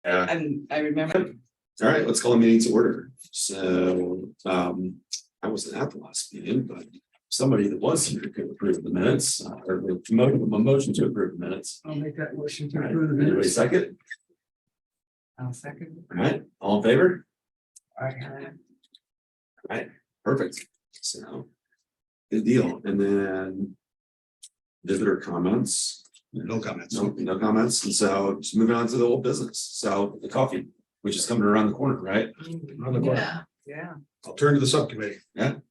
And I remember. All right, let's call a meeting to order. So, I wasn't at the last meeting, but somebody that was here could approve the minutes, or a motion to approve the minutes. I'll make that motion to All right, approve the anybody minutes. second? I'll second. All right, all in favor? I Perfect. So, good deal. And then visitor comments. No comments. No comments. And so just moving on to the old business. So the coffee, which is coming around the corner, right? On the corner. Yeah. Yeah. I'll turn to the subcommittee. So.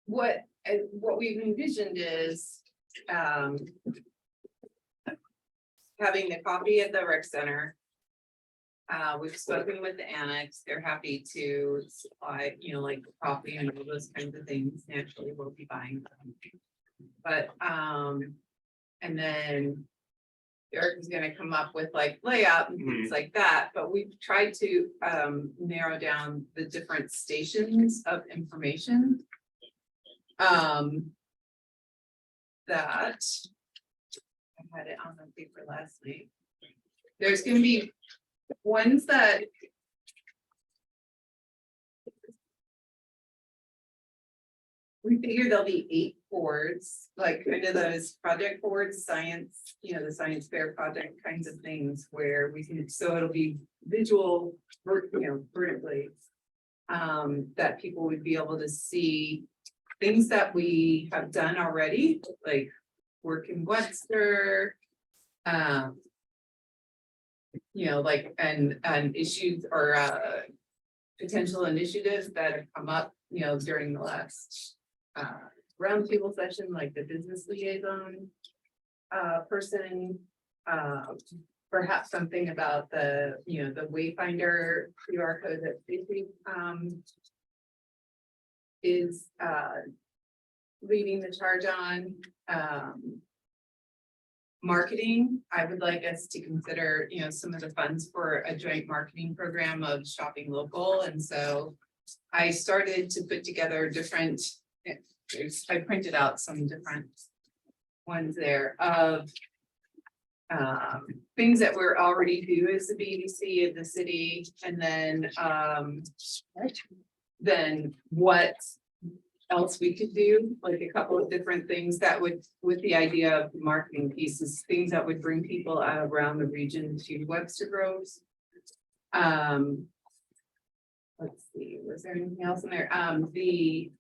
What we've envisioned is, having the coffee at the rec center. We've spoken with the annex, they're happy to supply, like coffee and all those kinds of things, naturally we'll be buying them. But, and then. Eric is gonna come up with like layout and things like that, but we've tried to narrow down the different stations of information. That I had it on the paper last night. There's gonna be ones that we figure there'll be 8 boards, like kind of those project boards, science, the science fair project kinds of things where we can, so it'll be visual, vertically. That people would be able to see things that we have done already, like work in Webster. Like, and issues or potential initiatives that have come up, during the last roundtable session, like the business liaison person, perhaps something about the, the Wayfinder QR code that Stacy is leading the charge on. Marketing, I would like us to consider, some of the funds for a joint marketing program of shopping local. And so I started to put together different, I printed out some different ones there of things that we're already do as the BDC of the city. And then what else we could do, like a couple of different things that would, with the idea of the marketing pieces, things that would bring people out around the region to Webster Groves. Let's see, was there anything else in there? The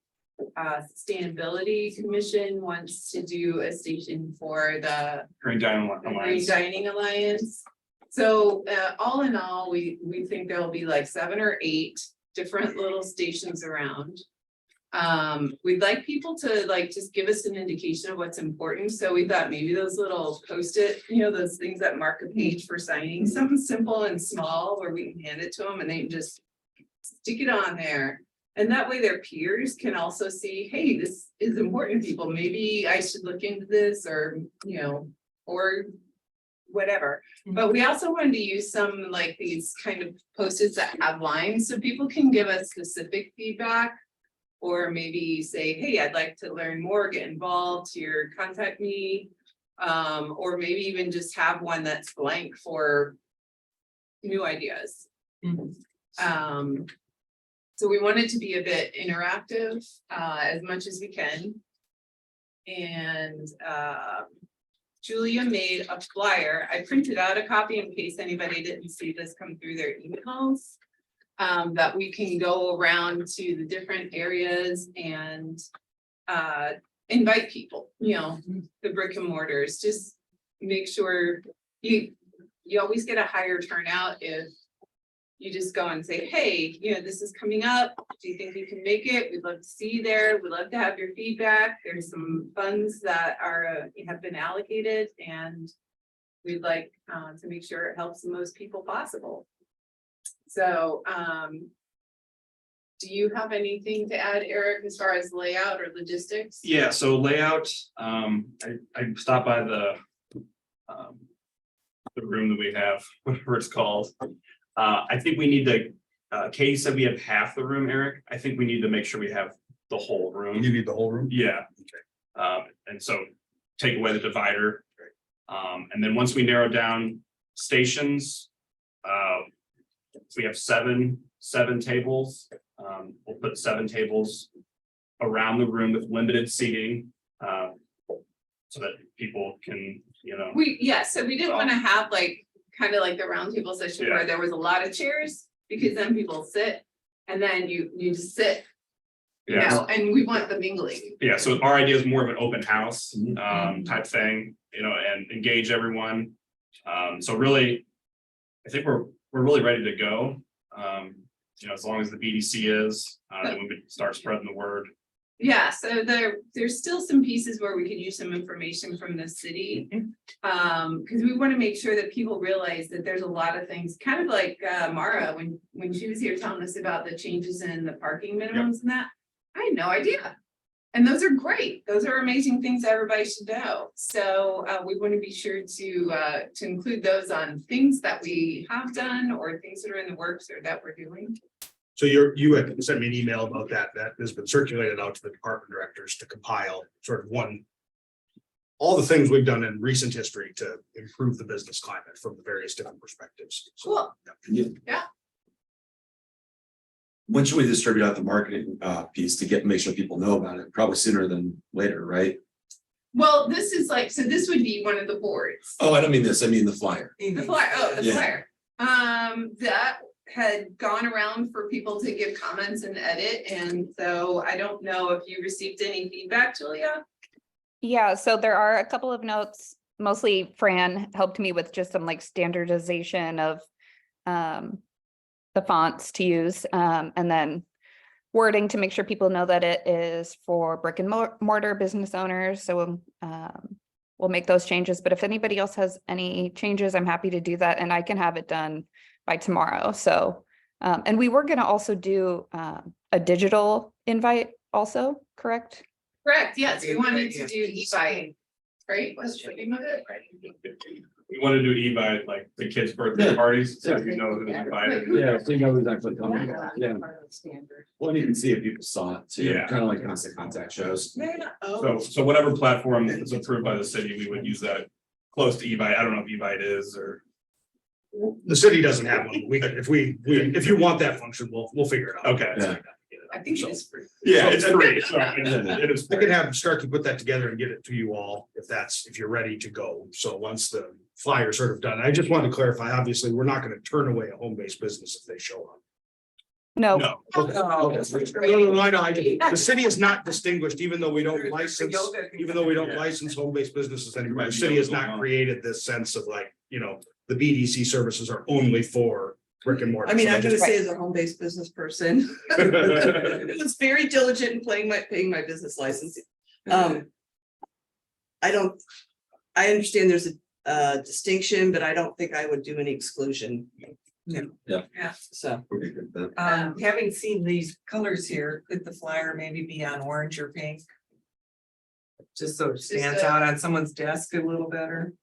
Sustainability Commission wants to do a station for the Green Dining Green Dining Alliance. So all in all, we think there'll be like 7 or 8 different little stations around. We'd like people to like just give us an indication of what's important. So we thought maybe those little post-it, those things that mark a page for signing, something simple and small where we can hand it to them and they can just stick it on there. And that way their peers can also see, hey, this is important to people. Maybe I should look into this or, or whatever. But we also wanted to use some like these kind of post-its that have lines so people can give us specific feedback. Or maybe say, hey, I'd like to learn more, get involved, here, contact me. Or maybe even just have one that's blank for new ideas. So we want it to be a bit interactive as much as we can. And Julia made a flyer. I printed out a copy in case anybody didn't see this come through their emails. That we can go around to the different areas and invite people, the brick and mortars, just make sure you always get a higher turnout if you just go and say, hey, this is coming up. Do you think you can make it? We'd love to see you there. We'd love to have your feedback. There's some funds that have been allocated and we'd like to make sure it helps the most people possible. So, do you have anything to add, Eric, as far as layout or logistics? Yeah, so layout, I stopped by the room that we have, whatever it's called. I think we need to, Katie said we have half the room, Eric. I think we need to make sure we have the whole room. You need the whole room? Yeah. And so take away the divider. And then once we narrow down stations. We have seven tables. We'll put 7 tables around the room with limited seating. So that people can, So we didn't want to have like, kind of like the round table session Yeah. where there was a lot of chairs, because then people sit. And then you just sit, yeah, and we want the mingling. yeah, so our idea is more of an open house Mhm. type thing, and engage everyone. So really, I think we're really ready to go. As long as the BDC is, then we would start spreading the word. Yeah, so there's still some pieces where we could use some information from the city. Because we want to make sure that people realize that there's a lot of things, kind of like Mara, when she was here telling us about the changes in the parking minimums and that. I had no idea. And those are great. Those are amazing things everybody should know. So we want to be sure to include those on things that we have done or things that are in the works or that we're doing. So you had sent me an email about that has been circulated out to the department directors to compile sort of all the things we've done in recent history to improve the business climate from the various different perspectives. So, Cool. Yeah. When should we distribute out the marketing piece to make sure people know about it? Probably sooner than later, right? Well, this is like, so this would be one of the boards. Oh, I don't mean this, I mean the flyer. The flyer, the Yeah. flyer. That had gone around for people to give comments and edit, and so I don't know if you received any feedback, Julia? Yeah, so there are a couple of notes, mostly Fran helped me with just some like standardization of the fonts to use, and then wording to make sure people know that it is for brick and mortar business owners. So we'll make those changes, but if anybody else has any changes, I'm happy to do that, and I can have it done by tomorrow. So and we were going to also do a digital invite also, correct? Correct, yes, we wanted to do e-bike, right? Was the name of it? We want to do Evite, like the kids' birthday Yeah. parties, so you know who's invited. Yeah, so you know who's actually coming. Yeah. Part of the standard. Well, you can see if people saw it too, Yeah. kind of like constant contact shows. So whatever platform is approved by the city, we would use that close to Evite. I don't know if Evite is or. the city doesn't have one. If you want that function, we'll figure it out. Okay. Yeah. I think it is free. Yeah, it's free. So it is. I can have Starkey put that together and get it to you all if you're ready to go. So once the flyer's sort of done, I just wanted to clarify, obviously, we're not going to turn away a home-based business if they show up. No, No, Okay. Oh, No, I know. The city is not distinguished, even though we don't license home-based businesses anymore. The city has not created this sense of like, the BDC services are only for brick and mortar. I mean, So I'm gonna just- say as a home-based business person, it was very diligent in paying my business license. I understand there's a distinction, but I don't think I would do any exclusion. Yeah. So, Pretty good with that. Having seen these colors here, could the flyer maybe be on orange or pink? Just so it stands out on someone's desk a little better.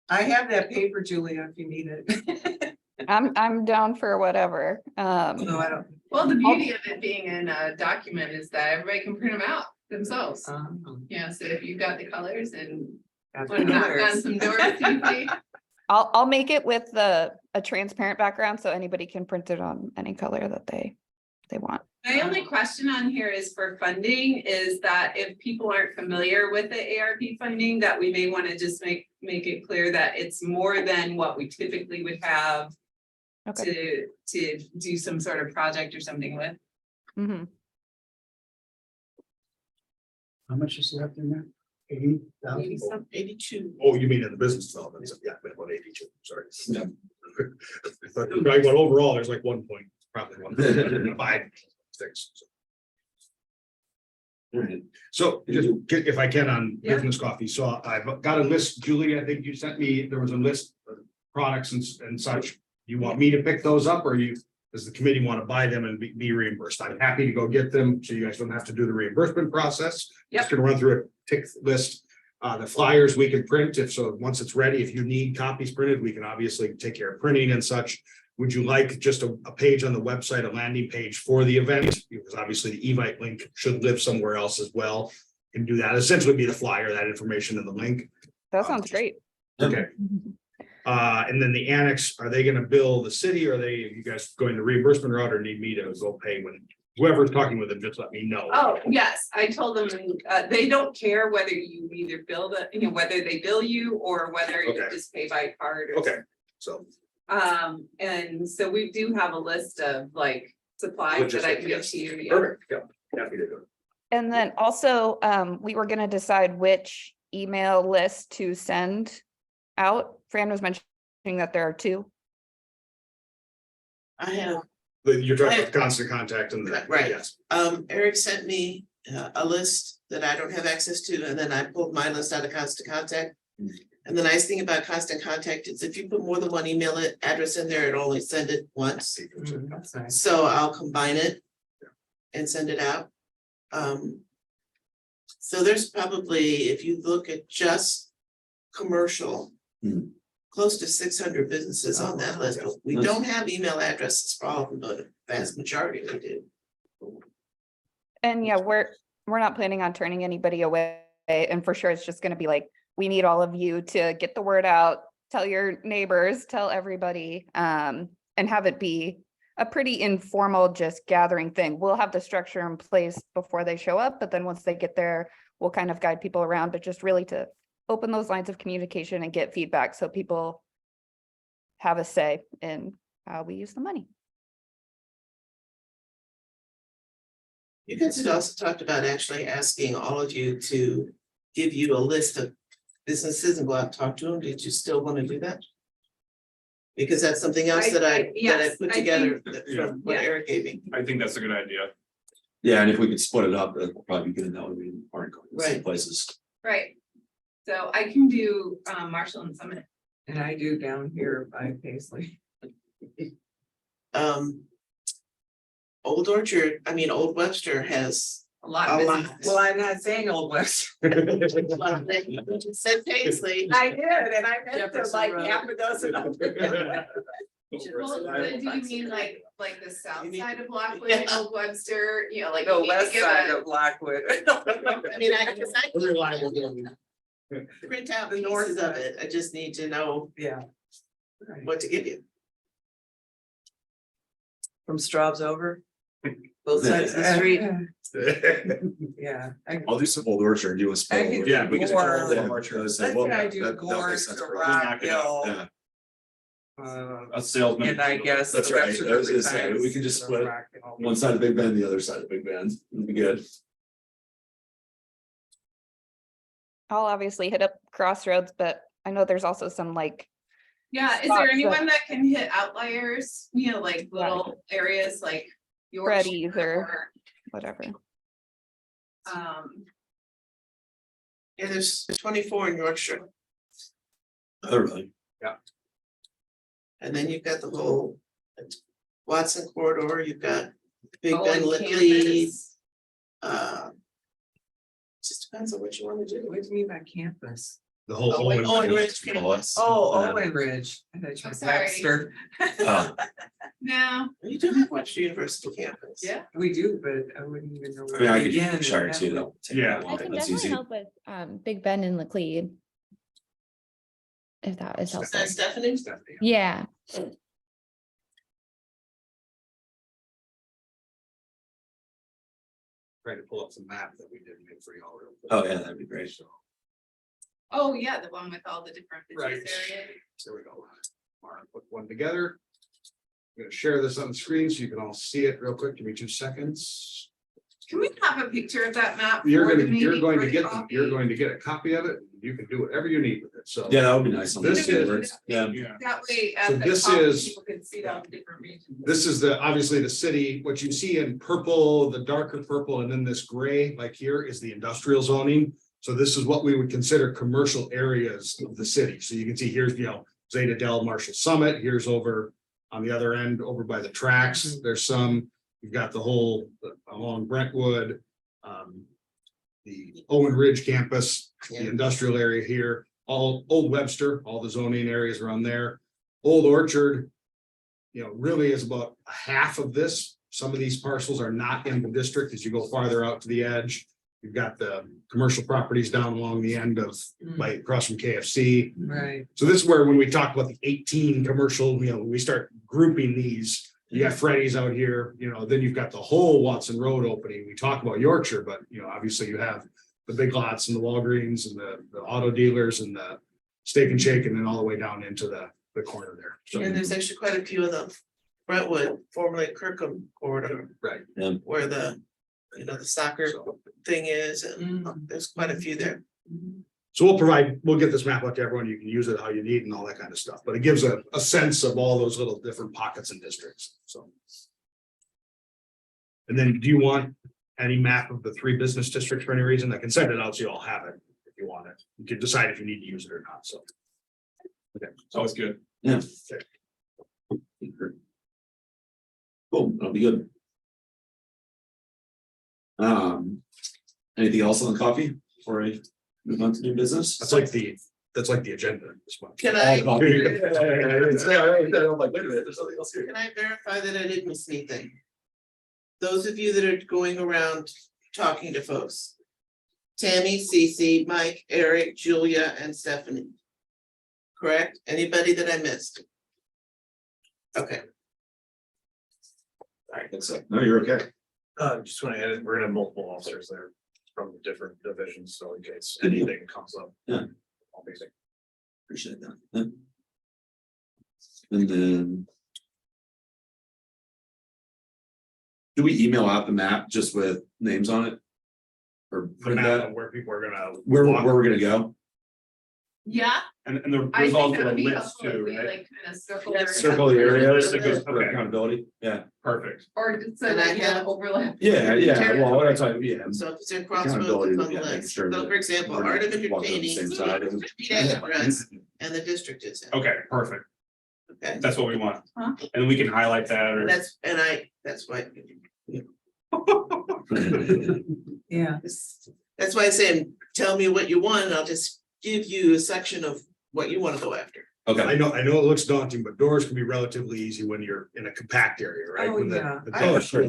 I have that paper, Julia, if you need it. I'm down for whatever. No, I don't. Well, the beauty of it being in a document is that everybody can print them out themselves. Uh, Yeah, so if you've got the colors and Got want to the knock down colors. some doors, easy. I'll make it with a transparent background so anybody can print it on any color that they want. My only question on here is for funding, is that if people aren't familiar with the ARP funding, that we may want to just make it clear that it's more than what we typically would have Okay. to do some sort of project or something with. Mhm. How much is left in there? 80,000? 82. Oh, you mean in the business development? Yeah, about 82, sorry. Yeah. I thought, right, but overall, there's like 1.5 things. All right. So just if I can on Yeah. business coffee, so I've got a list, Julie, I think you sent me, there was a list of products and such. You want me to pick those up or does the committee want to buy them and be reimbursed? I'm happy to go get them, so you guys don't have to do the reimbursement process. Just gonna run through a tick list. The flyers we can print once it's ready, if you need copies printed, we can obviously take care of printing and such. Would you like just a page on the website, a landing page for the event? Because obviously the Evite link should live somewhere else as well. Can do that, essentially be the flyer, that information in the link. That sounds great. Okay. And then the annex, are they gonna bill the city? Or are you guys going the reimbursement route or need me to go pay when whoever's talking with them, just let me know. Oh, yes, I told them, they don't care whether you either bill whether they bill you or whether you Okay. just pay by card. or- Okay, so. And so we do have a list of like supplies that I can give to you. yeah. Perfect, yeah, happy to do it. And then also, we were gonna decide which email list to send out. Fran was mentioning that there are two. I have, You're talking about constant contact and the. Right. Yes. Eric sent me a list that I don't have access to, and then I pulled my list out of Constant Contact. And the nice thing about Constant Contact is if you put more than one email address in there, it'll only send it once. That's nice. So I'll combine it and send it out. So there's probably, if you look at just commercial, Hmm. close to 600 businesses on that list. We Nice. don't have email addresses for all of them, but the vast majority we do. And yeah, we're not planning on turning anybody away. And for sure, it's just gonna be like, we need all of you to get the word out, tell your neighbors, tell everybody, and have it be a pretty informal, just gathering thing. We'll have the structure in place before they show up, but then once they get there, we'll kind of guide people around, but just really to open those lines of communication and get feedback so people have a say in how we use the money. You guys had also talked about actually asking all of you to give you a list of businesses and go out and talk to them. Did you still want to do that? Because that's something else that I yes, put I together Yeah. from what Yeah. Eric gave me. I think that's a good idea. Yeah, and if we could split it up, that'd probably be good. That way we aren't going to the same Right. places. Right. So I can do Marshall and Summit. And I do down here by Paisley. Old Webster has A lot a of lot. business. Well, I'm not saying Old West. Said Paisley. I did, and I meant to Jefferson like Road. half a dozen. Well, do you mean like the south You mean- side of Blackwood, Yeah. Old Webster, like. The you need to west give side a- of Blackwood. I mean, I can Reliable building. print out The north pieces of side. it. I just need to know Yeah. what to give you. From Straub's over. Both sides of the street. Yeah. I'll do some Old Orchard, you want to. I can do Yeah, we can just Gore. follow the Orchard, so Let's we'll- say I do that makes Gorse sense to for us. Rock knock it out, Hill. Yeah, A salesman. And I guess. That's the right. Webster I was gonna say, Riverside we can just is split Rock Hill. one side of Big Bend, the other side of Big Bend, it'd be good. I'll obviously hit up Crossroads, but I know there's also some like, Yeah, is spots there that- anyone that can hit outliers, like little areas like yours? Freddy's or whatever. Yeah, there's 24 in Yorkshire, Oh, really? and then you've got the whole Watson corridor, you've got Big Oh, Ben, and Lickley. campus. Just depends on what you want to do. What do you mean by campus? The whole. Owen Ridge Oh, campus. Oh, Yeah. Owen Ridge. I thought you I'm meant sorry. Webster. Oh, No, You do have Webster University campus. yeah, We do, but I wouldn't even know. I mean, I could begin do in Shire that too, one. that won't take Yeah. that I long, can that's definitely easy. help with Big Ben and Laclede. If that is helpful. Stephanie? Yeah, Trying to pull up some map that we didn't make for y'all. real quick. Oh, yeah, that'd be great. oh, yeah, the one with all the different Right. business areas. There we go. All right, put one together. I'm gonna share this on the screen so you can all see it real quick. Give me 2 seconds. Can we have a picture of that map? You're for the gonna, you're meeting going for to the get, copy? you're going to get a copy of it. You can do whatever you need with it, so. Yeah, that would be nice. on This the is- words. Yeah, Yeah. That way, So at the this top, is- people can see all the different regions. This is obviously the city, what you see in purple, the darker purple, and then this gray, like here is the industrial zoning. So this is what we would consider commercial areas of the city. So you can see here's, Zeta Del Marshall Summit, here's over on the other end, over by the tracks. There's some, you've got the whole along Brentwood. The Owen Ridge campus, the Yeah. industrial area here, all Old Webster, all the zoning areas around there. Old Orchard, really is about a half of this. Some of these parcels are not in the district as you go farther out to the edge. You've got the commercial properties down along the end of, like, across from KFC. Right. So this is where, when we talk about the 18 commercial, you know, we start grouping these. You got Freddy's out here, you know, then you've got the whole Watson Road opening. We talk about Yorkshire, but you know, obviously you have the Big Lots and the Walgreens and the auto dealers and the Steak and Shake, and then all the way down into the corner there. So, And there's actually quite a few of them. Brentwood, formerly Kirkham corridor, right. where the, you know, the soccer thing is, and there's quite a few there. So we'll get this map out to everyone. You can use it how you need and all that kind of stuff, but it gives a sense of all those little different pockets and districts, so. And then do you want any map of the 3 business districts for any reason? I can send it out so you all have it if you want it. You can decide if you need to use it or not, so. Okay, It's always good. Yeah. Cool, that'll be good. Anything else on the coffee before I move on to new business? that's like the agenda this month. Can I, All coffee. I'm like, wait a minute, there's something else here. can I verify that I didn't miss anything? Those of you that are going around talking to folks. Tammy, Cece, Mike, Eric, Julia, and Stephanie. Correct? Anybody that I missed? Okay. I think so. No, you're okay. Just want to add, we're gonna have multiple officers there from different divisions, so in case anything comes up. Yeah. Obviously. Appreciate that. Yeah. And then. Do we email out the map just with names on it? Or The map of where people are gonna. where we're gonna go? Yeah, And I there's think also that a would be list helpful if too, we right? like kind of circle. Yeah, every- Circle the areas Okay. for accountability. Yeah. Perfect. Or just so And I that we have have- overlap. Yeah, well, that's why, yeah. So if it's in Crossroads, Accountability it's would on be the making list. sure So that for example, we're Art of walking on the Entertaining. same side and- street address, and the district is in, Okay, perfect. okay? That's what we want. Huh? And we can highlight that or. That's why. Yeah. That's why I say, tell me what you want, and I'll just give you a section of what you want to go after. Okay, I know it looks daunting, but doors can be relatively easy when you're in a compact area, right? Oh, When the- yeah. the I- doors- sure.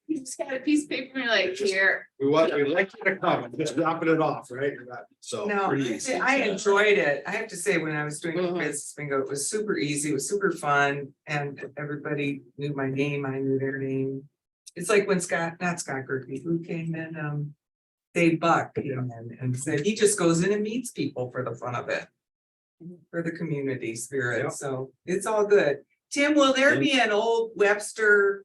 You just got a piece of paper and you're like, here. We like you to come, just dropping it off, right? You're not- So. No, pretty I easy. I enjoyed it. I have to say, when I was doing the Mhm. business bingo, it was super easy, it was super fun, and everybody knew my name, I knew their name. It's like when not Scott Gerke, who came in, Dave Buck came in and said, he just goes in and meets people for the fun of it. For the community Yeah. spirit, so it's all good. Tim, will there be an old Webster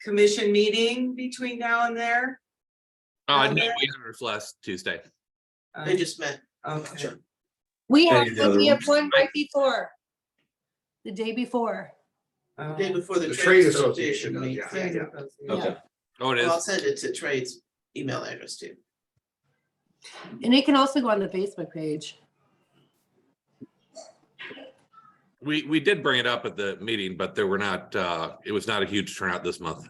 commission meeting between now and there? No, Okay. we have ours last Tuesday. They just met. Okay. We Any have, of the other we have ones? one right before. The day before. The day before the The trade trade association association, meets. yeah. okay. Oh, it I'll is. send it to Trade's email address too. And it can also go on the Facebook page. We did bring it up at the meeting, but there were not, it was not a huge turnout this month.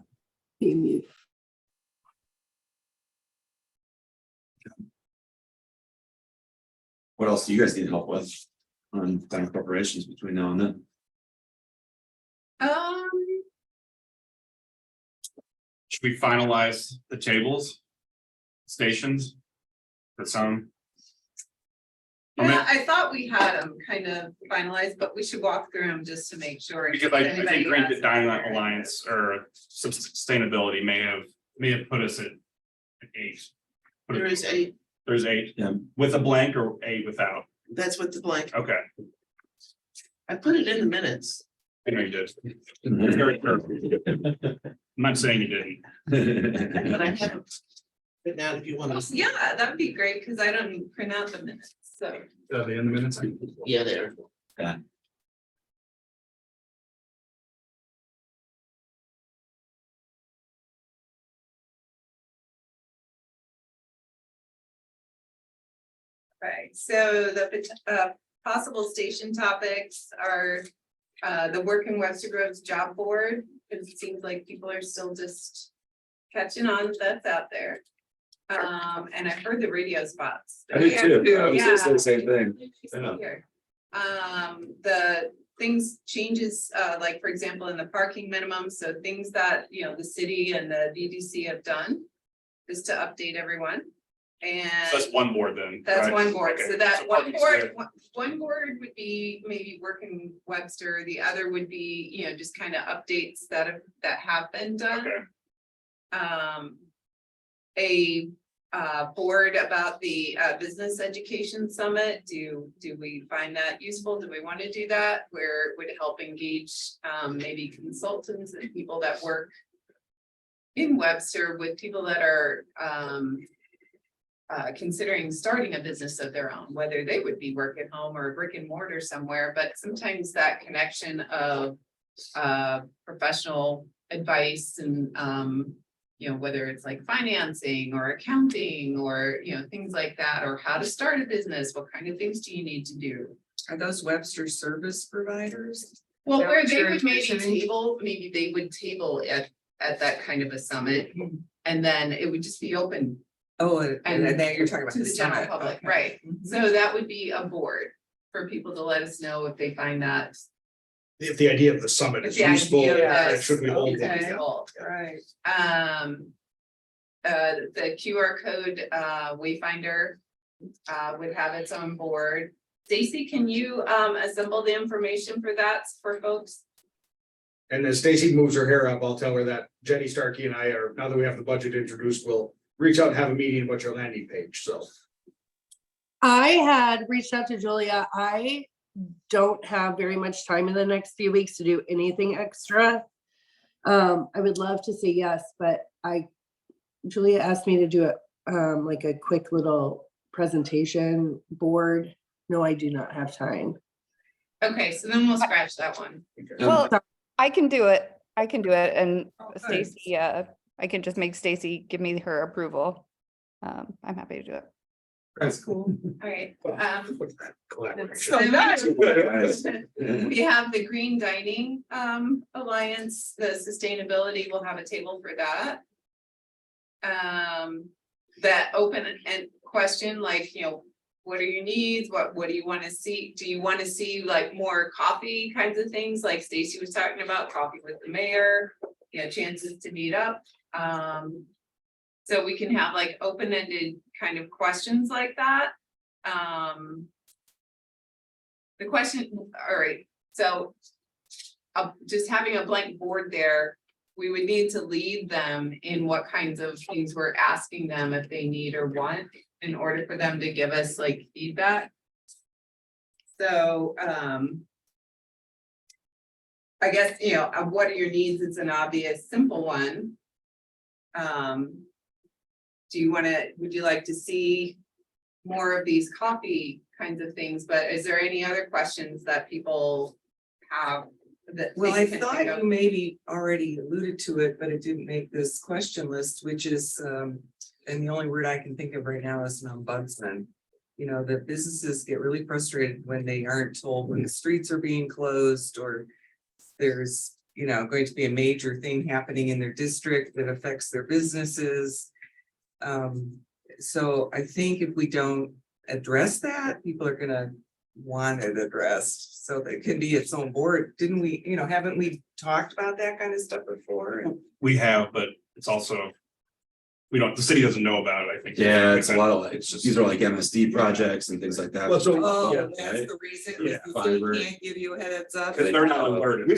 What else do you guys need help with on time preparations between now and then? Should we finalize the tables? Stations? For some? I mean- Yeah, I thought we had them kind of finalized, but we should walk through them just to make sure. in Because case I anybody think Green has Diamond any Alliance or sustainability may have put us at 8. There is a, There's 8. Yeah. With a blank or 8 without. that's what the blank, Okay, I put it in the minutes. I know you did. Very careful. I'm not saying you didn't. But I haven't. But now if you want to. Yeah, that'd be great, because I don't print out the minutes, so. Are they in the minutes? Yeah, there. Right, so the possible station topics are the work in Webster Grove's job board. It seems like people are still just catching on that's out there. And I've heard the radio spots. I did too. I was Yeah. gonna say the same thing. Yeah. Here. The things changes, like for example, in the parking minimum, so things that, you know, the city and the VDC have done. is to update everyone. And So that's one board then. that's right? one board, Okay, so that one Parks board, there. one board would be maybe working Webster, the other would be, you know, just kind of updates that have been done. Okay. A board about the business education summit, do we find that useful? Do we want to do that? Where it would help engage maybe consultants and people that work in Webster with people that are considering starting a business of their own, whether they would be work at home or brick and mortar somewhere, but sometimes that connection of professional advice and you know, whether it's like financing or accounting or, you know, things like that, or how to start a business, what kind of things do you need to do? Are those Webster service providers? Well, Is that where what they you're would maybe envisioning? maybe they would table at that kind of a summit. And then it would just be open Oh, and then you're talking about to the the general summit. public, Okay. right? Mhm. So that would be a board for people to let us know if they find that. If the idea of the summit if is the idea useful, that it should be old. is useful. Right. The QR code, Wayfinder, would have its own board. Stacy, can you, assemble the information for that for folks? And as Stacy moves her hair up, I'll tell her that Jenny Starkey and I are, now that we have the budget introduced, we'll reach out and have a meeting about your landing page, so. I had reached out to Julia. I don't have very much time in the next few weeks to do anything extra. I would love to say yes, but Julia asked me to do it, like a quick little presentation board. No, I do not have time. Okay, so then we'll scratch that one. Well, I can do it. I can do it. And good. Stacy, I can just make Stacy give me her approval. I'm happy to do it. That's cool. All right, Collaboration. So nice. we have the Green Dining Alliance, the sustainability, will have a table for that. That open and question, like, you know, what are your needs? What do you want to see? Do you want to see like more coffee kinds of things, like Stacy was talking about, coffee with the mayor, you know, chances to meet up. So we can have like open-ended kind of questions like that. The question, all right, so just having a blank board there, we would need to lead them in what kinds of things we're asking them if they need or want in order for them to give us like feedback. So, I guess, you know, what are your needs? It's an obvious, simple one. Do you want to, would you like to see more of these coffee kinds of things? But is there any other questions that people have? That Well, they I can thought think of? you maybe already alluded to it, but it didn't make this question list, which is, and the only word I can think of right now is an ombudsman. You know, that businesses get really frustrated when they aren't told when the streets are being closed or there's, you know, going to be a major thing happening in their district that affects their businesses. So I think if we don't address that, people are gonna want it addressed, so that it can be its own board. Didn't we, you know, haven't we talked about that kind of stuff before? We have, but it's also, the city doesn't know about it, I think. Yeah, it's a lot of like, It's just. these are like MSD projects and things like that. Well, so- Oh, Yeah, that's right. the reason, Yeah, the city fiber. can't give you a heads up. Because they're not alerted. We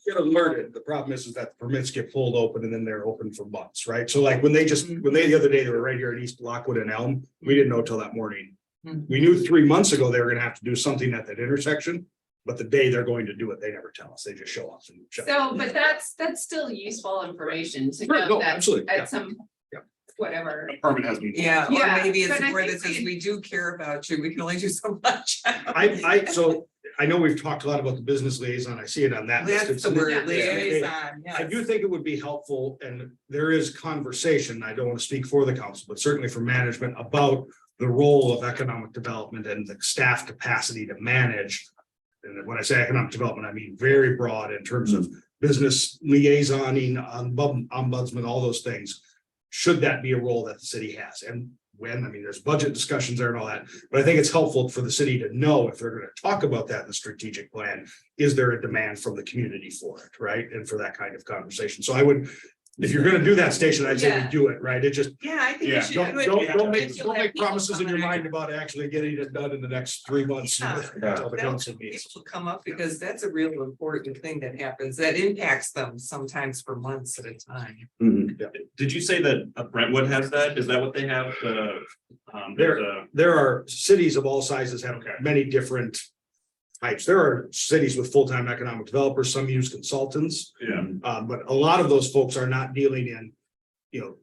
get alerted. The problem is that the permits get pulled open and then they're open for months, right? So like when they the other day, they were right here at East Lockwood and Elm, we didn't know till that morning. Mhm. We knew 3 months ago they were gonna have to do something at that intersection, but the day they're going to do it, they never tell us. They just show up and. shut So, but that's still useful information to Right, know no, that absolutely, yeah. at some, Yeah. whatever. A permit has been. Yeah, Yeah, or maybe it's but I more think that says we- we do care about you, we can only do so much. So I know we've talked a lot about the business liaison. I see it on that list. That's the It's- word, Yeah. liaison, I yes. do think it would be helpful, and there is conversation, I don't want to speak for the council, but certainly for management about the role of economic development and the staff capacity to manage. And when I say economic development, I mean very broad in terms of business liaisoning, ombudsman, all those things. Should that be a role that the city has? And when, I mean, there's budget discussions there and all that, but I think it's helpful for the city to know if they're going to talk about that in the strategic plan. Is there a demand from the community for it, right? And for that kind of conversation. So I would, if you're gonna do that station, I'd say Yeah. we do it, right? It just, Yeah, I think we Yeah. should don't, do it. don't make, because don't you'll have make people promises in your coming mind about actually getting it done in the next 3 months. Yeah. Until the That'll council meets. people come up because that's a real important thing that happens, that impacts them sometimes for months at a time. Mhm. Did you say that Brentwood has that? Is that what they have? There's a, There are cities of all sizes have Okay. many different types. There are cities with full-time economic developers, some use consultants. yeah, But a lot of those folks are not dealing in, you know,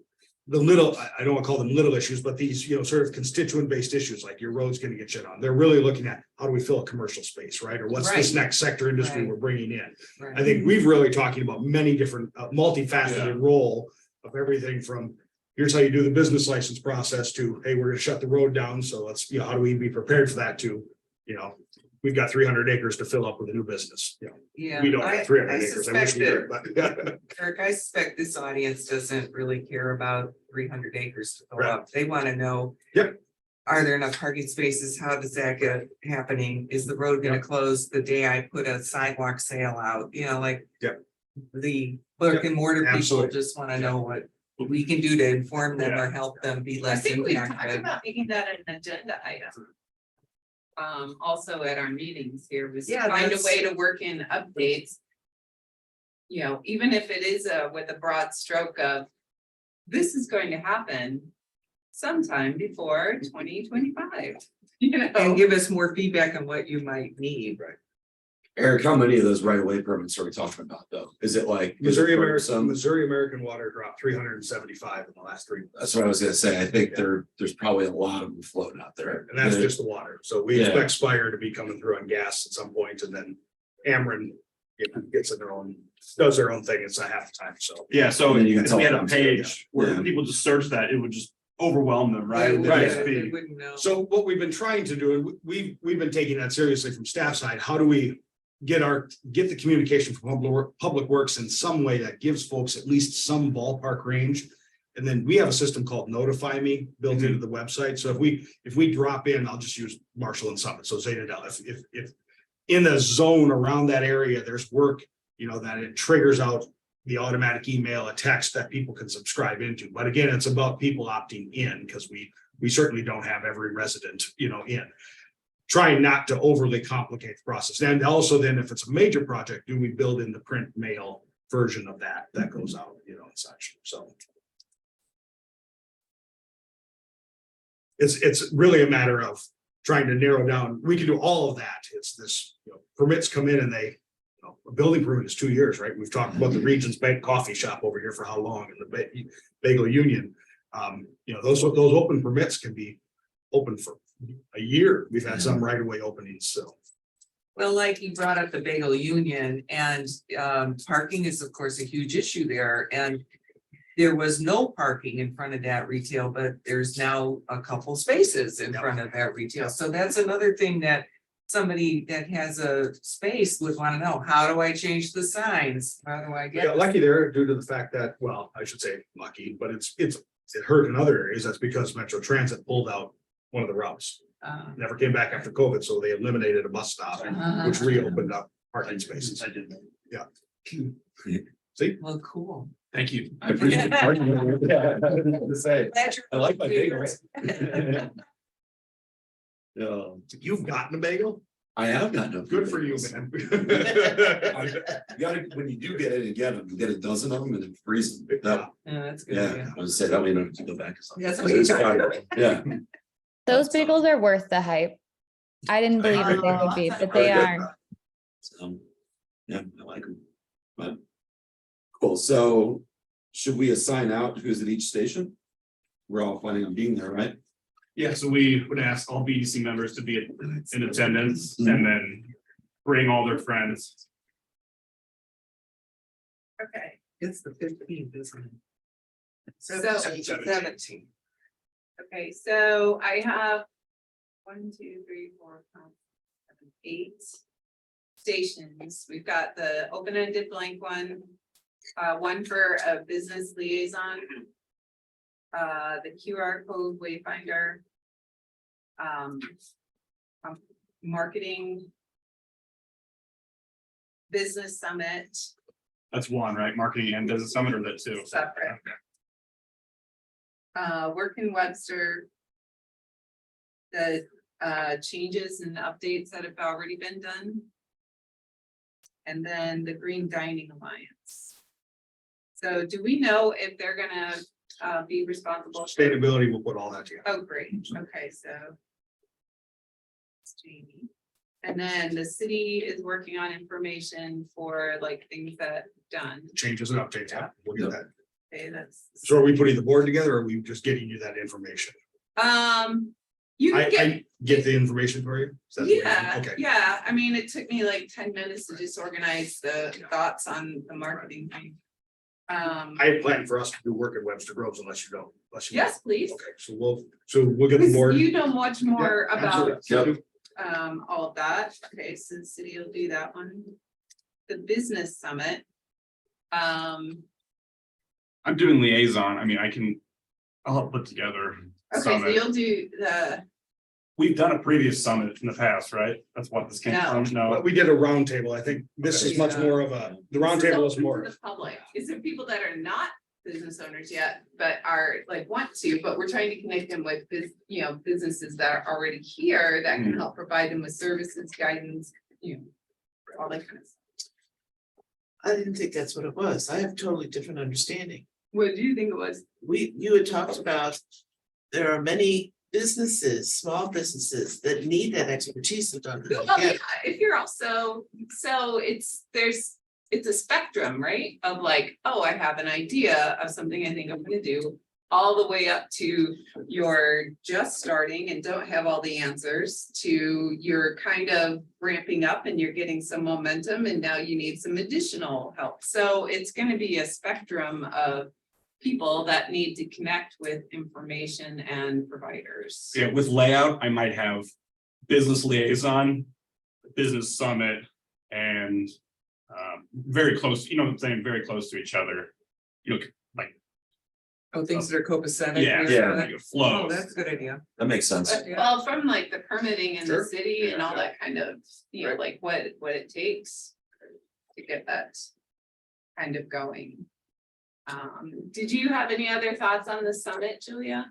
the little, I don't want to call them little issues, but these, you know, sort of constituent-based issues, like your road's gonna get shit on. They're really looking at, how do we fill a commercial space, right? Or what's this Right. next sector industry Right. we're bringing in? I Right. think we've really talking about many different, multifaceted role of everything from, here's how you do the business license process to, hey, we're gonna shut the road down, so let's, you know, how do we be prepared for that to, you know, we've got 300 acres to fill up with a new business, you know, Yeah. we don't I- have 300 I acres, I wish suspect we that- did, but. Eric, I suspect this audience doesn't really care about 300 acres to fill Right. up. They want to know. Yep. Are there enough parking spaces? How does that get happening? Is the road gonna close the day I put a sidewalk sale out? You know, like. Yep. The brick and mortar people absolutely. just want to know what we can do to inform them Yeah. or help them be I less think we talked impacted. about making that an agenda item. Also at our meetings here, was to Yeah, find a that's- way to work in updates. You know, even if it is with a broad stroke of, this is going to happen sometime before 2025, you And know? give us more feedback on what you might need. Right. Eric, how many of those right of way permits are we talking about though? Is it like? is it Missouri for American, some- Missouri American Water dropped 375 in the last 3 months. That's what I was gonna say. I think there's probably a lot of them floating out there. And that's just the water. So we Yeah. expect Spire to be coming through on gas at some point, and then Ameren gets in their own, does their own thing. It's a half the time, so. yeah, so And then you can if we had a tell them, page where yeah. people just search that, it would just overwhelm them, right? They It would Right. just be- They wouldn't know. So what we've been trying to do, and we've been taking that seriously from staff side, how do we get the communication from Public Works in some way that gives folks at least some ballpark range? And then we have a system called Notify Me built into the website. So if we drop in, I'll just use Marshall and Summit, so Zeta, if in the zone around that area, there's work, you know, that it triggers out the automatic email, a text that people can subscribe into. But again, it's about people opting in, because we certainly don't have every resident, you know, in. Trying not to overly complicate the process. And also then, if it's a major project, do we build in the print mail version of that goes out, you know, and such, so. It's really a matter of trying to narrow down. We can do all of that. It's this, you know, permits come in and they, you know, a building permit is 2 years, right? We've talked about the Regions Bank Coffee Shop over here for how long, and the Bagel Union. You know, those open permits can be open for a year. We've had some right away openings, so. Well, like you brought up the Bagel Union, and parking is of course a huge issue there, and there was no parking in front of that retail, but there's now a couple spaces in front of that retail. So that's another thing that somebody that has a space would want to know. How do I change the signs? How do I Yeah, get? lucky there due to the fact that, well, I should say lucky, but it hurt in other areas. That's because Metro Transit pulled out one of the routes. Never came back after COVID, so they eliminated a bus stop, which reopened up parking spaces. I did that. See? Well, cool. Thank you. I appreciate the argument. Yeah, I didn't know what to say. Glad you're- I like my bagels. Yeah, You've gotten a bagel? I have gotten a. Good for you, man. You gotta, when you do get it and get them, you get a dozen of them and then freeze them. That- Yeah, that's good. Yeah, I was say that way you don't have to go back. or something. That's But what you it's got. fine. Yeah. Those bagels are worth the hype. I didn't believe that they would be, but they are. So, yeah, I like them. But cool. So should we assign out who's at each station? We're all planning on being there, right? Yeah, so we would ask all BDC members to be in attendance and then bring all their friends. Okay, It's the 15th, isn't it? So- 17. okay, so I have 1, 2, 3, 4, 5, 7, 8 stations. We've got the open-ended blank one, one for a business liaison. The QR code wayfinder. Marketing. Business summit, That's one, right? Marketing and business summit or that two? separate. Work in Webster. The changes and updates that have already been done. And then the Green Dining Alliance. So do we know if they're gonna be responsible? for- Sustainability will put all that together. Oh, great, okay, so. It's Jamie. And then the city is working on information for like things that done. Changes and updates, yeah, we'll do that. Okay, that's. So are we putting the board together or are we just getting you that information? You I, can get, I get the information for you? Is that the way you- yeah, Okay. yeah, I mean, it took me like 10 minutes to just organize the thoughts on the marketing thing. I had planned for us to do work at Webster Groves unless you don't, unless you. Yes, please. Okay, so we'll get the Because board. you know much more Yeah, about absolutely. all of that. Okay, so the city will do that one. The business summit. I'm doing liaison. I mean, I'll help put together. Okay, so summit. you'll do the, We've done a previous summit in the past, right? That's what this came No. from. No, We did a roundtable. I think this is much more of a, the this roundtable is open more. to the public. Is it people that are not business owners yet, but are like want to, but we're trying to connect them with businesses that are already here that can help provide them with services, guidance, all that kind of stuff. I didn't think that's what it was. I have totally different understanding. What do you think it was? You had talked about, there are many businesses, small businesses that need that expertise and don't know how Well, to yeah, get it. if you're also, so it's a spectrum, right? Of like, oh, I have an idea of something I think I'm gonna do. All the way up to you're just starting and don't have all the answers, to you're kind of ramping up and you're getting some momentum and now you need some additional help. So it's gonna be a spectrum of people that need to connect with information and providers. yeah, with layout, I might have business liaison, business summit, and very close, you know what I'm saying, very close to each other. You know, like, Oh, things that are copacetic. yeah, Yeah. like it Oh, flows. that's a good idea. That makes sense. But, well, from like the permitting in the Sure. city and all that kind of, like what it takes to get that kind of going. Did you have any other thoughts on the summit, Julia?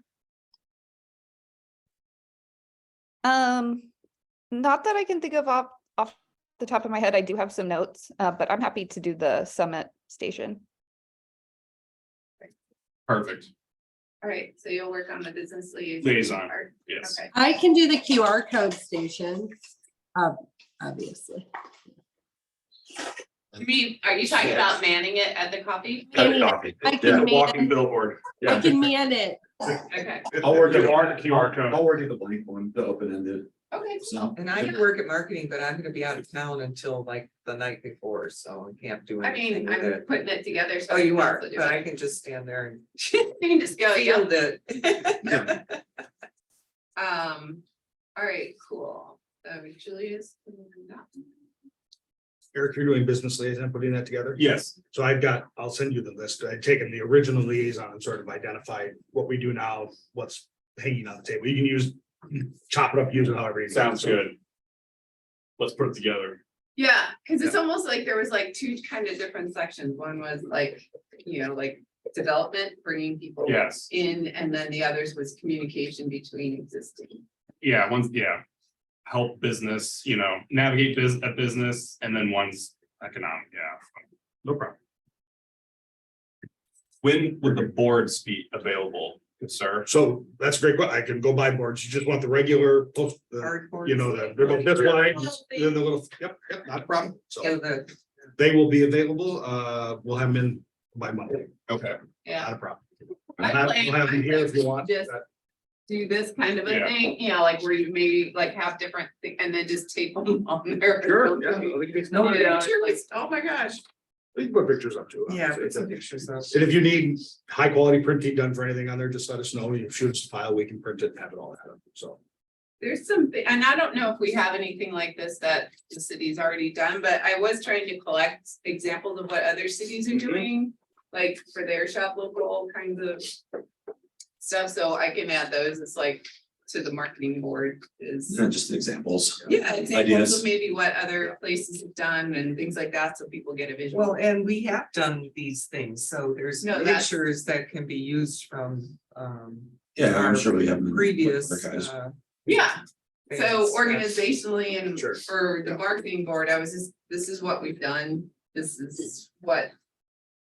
Not that I can think of off the top of my head. I do have some notes, but I'm happy to do the summit station. Perfect. All right, so you'll work on the business Liaison. part. Yes. Okay, I can do the QR code station, obviously. you mean, are you talking about manning it at the coffee? Got a copy. I Yeah. can Walking man, billboard. I can man it. Okay, I'll work The it. QR code. I'll work in the blank one, the open ended, okay, so. And I can work at marketing, but I'm gonna be out of town until like the night before, so I can't do I anything mean, with I'm it. putting it together. so Oh, I you can are, also do but I it. can just stand there and You can just go, yeah. field it. Yeah. All right, cool. So Julia's. Eric, you're doing business liaison, putting that together? Yes, So I'll send you the list. I've taken the original liaison and sort of identified what we do now, what's hanging on the table. You can chop it up, use it however you. need. sounds So- good. Let's put it together. Yeah, because it's almost like there was like two kind of different sections. One was like, like development, bringing people Yes, in, and then the others was communication between existing. yeah, help business, navigate a business, and then one's economic, yeah. No problem. When would the boards be available, good sir? So that's a great. I can go by boards. You just want the regular post, Hardboard. this line, then the little, yep, not a problem. So Yeah, the, they will be available. We'll have them in by Monday, Okay. Yeah. not a problem. My We'll plan- have them my here plan if you was want. just do this kind of a Yeah. thing, like where you maybe like have different thing and then just tape them on there. Sure, yeah. I think it's- No, oh my gosh. You can put pictures up too. yeah, put some pictures up. And if you need high quality printing done for anything on there, just let us know. You shoot us a file, we can print it and have it all added up. So. There's something, and I don't know if we have anything like this that the city's already done, but I was trying to collect examples of what other cities are doing. Like for their shop local kinds of stuff, so I can add those. It's like to the marketing board is. Just examples. Yeah, examples Ideas. of maybe what other places have done and things like that, so people get a visual. Well, and we have done these things, so there's No, that's- pictures that can be used from, Yeah, I'm our sure we have. them in previous, archives. Yeah, things. so organizationally and Sure. for the marketing board, this is what we've done. This is what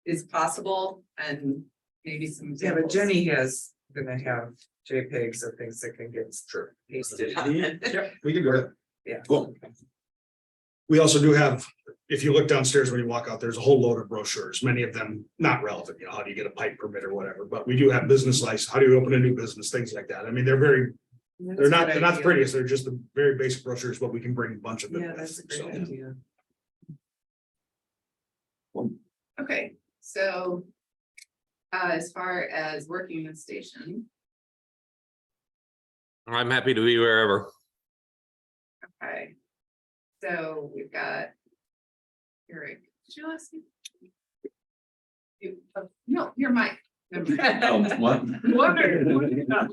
is possible and maybe some. Yeah, but examples. Jenny has, gonna have JPEGs of things that can get pasted on it. We can do that. Yeah. Cool. We also do have, if you look downstairs when you walk out, there's a whole load of brochures, many of them not relevant, you know, how do you get a pipe permit or whatever, but we do have business license, how do you open a new business, things like that. I mean, they're not the prettiest, they're just the very basic brochures, but we can bring a bunch of them. Yeah, that's a with, so. great idea. Okay, so. As far as working the station, I'm happy to be wherever. okay. So we've got. Eric, did you ask me? No, you're Mike. What?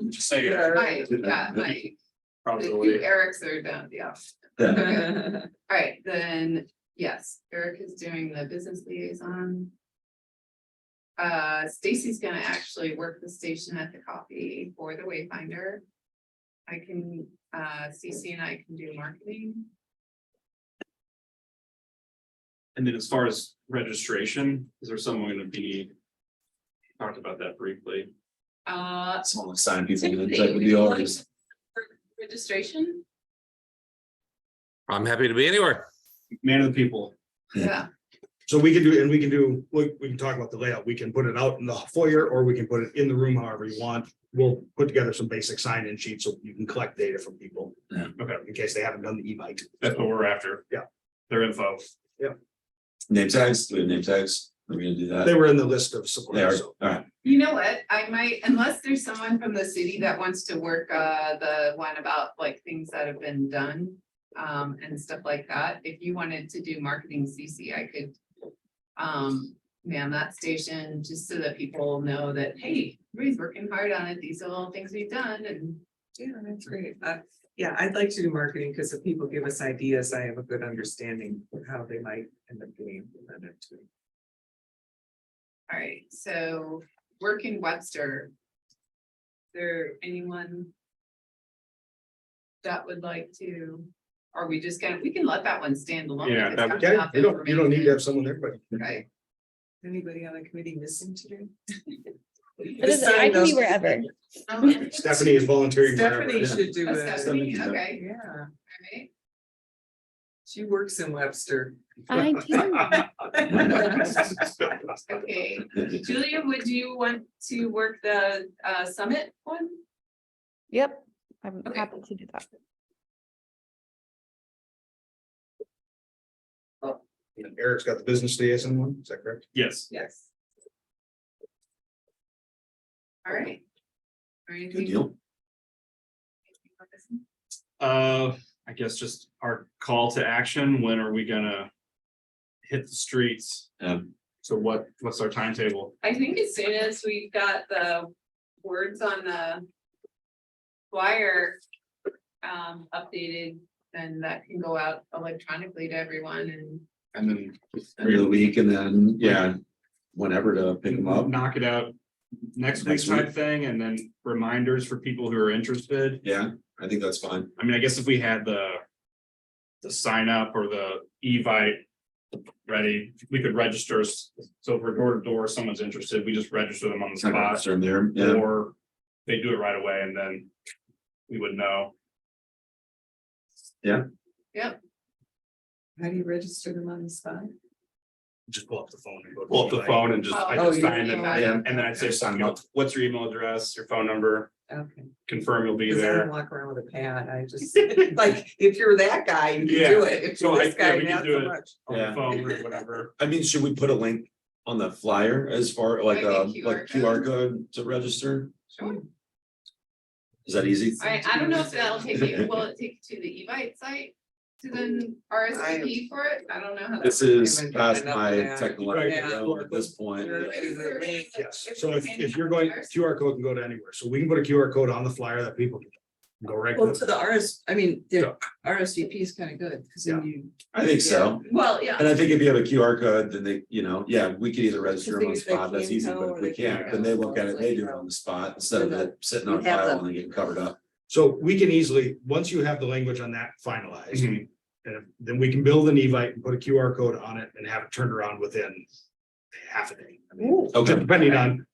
Just say Mike, yeah, Mike. The two probability. Erics are down, yeah. Yeah. All right, then, yes, Eric is doing the business liaison. Stacy's gonna actually work the station at the coffee for the Wayfinder. I can, CC and I can do marketing. And then as far as registration, is there someone gonna be? Talked about that briefly. Someone sign people in Timothy, type of would you deal. like to- for registration, I'm happy to be anywhere. Man of the people. yeah, So we can do, we can talk about the layout, we can put it out in the foyer, or we can put it in the room however you want. We'll put together some basic sign-in sheets so you can collect data from people. Yeah. Okay, In case they haven't done the e-bike. that's what we're after. Yeah. Their info. Name tags, do we have name tags? Are we gonna do that? They were in the list of They are, suppliers. all right. you know what, I might, unless there's someone from the city that wants to work, the one about like things that have been done. And stuff like that, if you wanted to do marketing CC, I could. Man that station, just so that people know that, hey, everybody's working hard on it, these are little things we've done and. Yeah, that's great. Yeah, I'd like to do marketing because if people give us ideas, I have a good understanding of how they might end up getting implemented too. All right, so work in Webster. Is there anyone? That would like to, are we just gonna, we can let that one stand alone. Yeah, if it's that- got Yeah, enough you don't need to information. have someone there, but. Okay, Anybody on the committee missing today? It is- I can be wherever. Stephanie is volunteering. wherever. Stephanie should do Oh, it. Stephanie, okay, Yeah, all right. she works in Webster. I do. Okay, Julia, would you want to work the summit one? Yep, I'm Okay. happy to do that. And Eric's got the business liaison one, is that correct? Yes. Yes. All right. Good deal. I guess just our call to action, when are we gonna hit the streets? So what's our timetable? I think as soon as we've got the words on the flyer updated, then that can go out electronically to everyone And then Every other week and then, yeah, whenever to pick them up. knock it out next week Next week. type thing, and then reminders for people who are interested. Yeah, I think that's fine. I mean, I guess if we had the sign up or the Evite ready, we could register. So if we're door to door, someone's interested, we just register them on the spot, Turn there, yeah. or they do it right away and then we would know. How do you register them on the spot? Just pull up the phone. and go to Pull up the e-bike. phone and just, I Oh, just yeah, sign them, yeah. and then I'd say, Sign up. what's your email address, your phone number, Okay. confirm you'll be Because I don't there. walk around with a pad. I just, like, if you're that guy, you can Yeah. do it. If So you're I- this yeah, guy, we can not do so it. much. On Yeah. the phone or whatever. I mean, should we put a link on the flyer as far like Like a a QR QR code to register? Sure. Is that easy? I don't know if that'll take you, will it take you to the Evite site? To then RSVP for it? I don't know how. This that is haven't past done enough my of that. technological Yeah. realm at this point. Sure. Yes, so if you're going, QR code can go to anywhere, so we can put a QR code on the flyer that people can Go right. Well, to to the RS, I mean, Yeah. the RSVP is kind of good, because then you. I think so. Well, yeah. And I think if you have a QR code, then they, we could either register them on the Because they spot, that's can easy, tell but if or we they can't, can't then they go. look at it, they do it on the spot instead of it sitting on a You have file the- and then getting covered up. So we can easily, once you have the language on that finalized, Mhm. then we can build an Evite and put a QR code on it and have it turned around within half a day. I mean, Okay. depending on.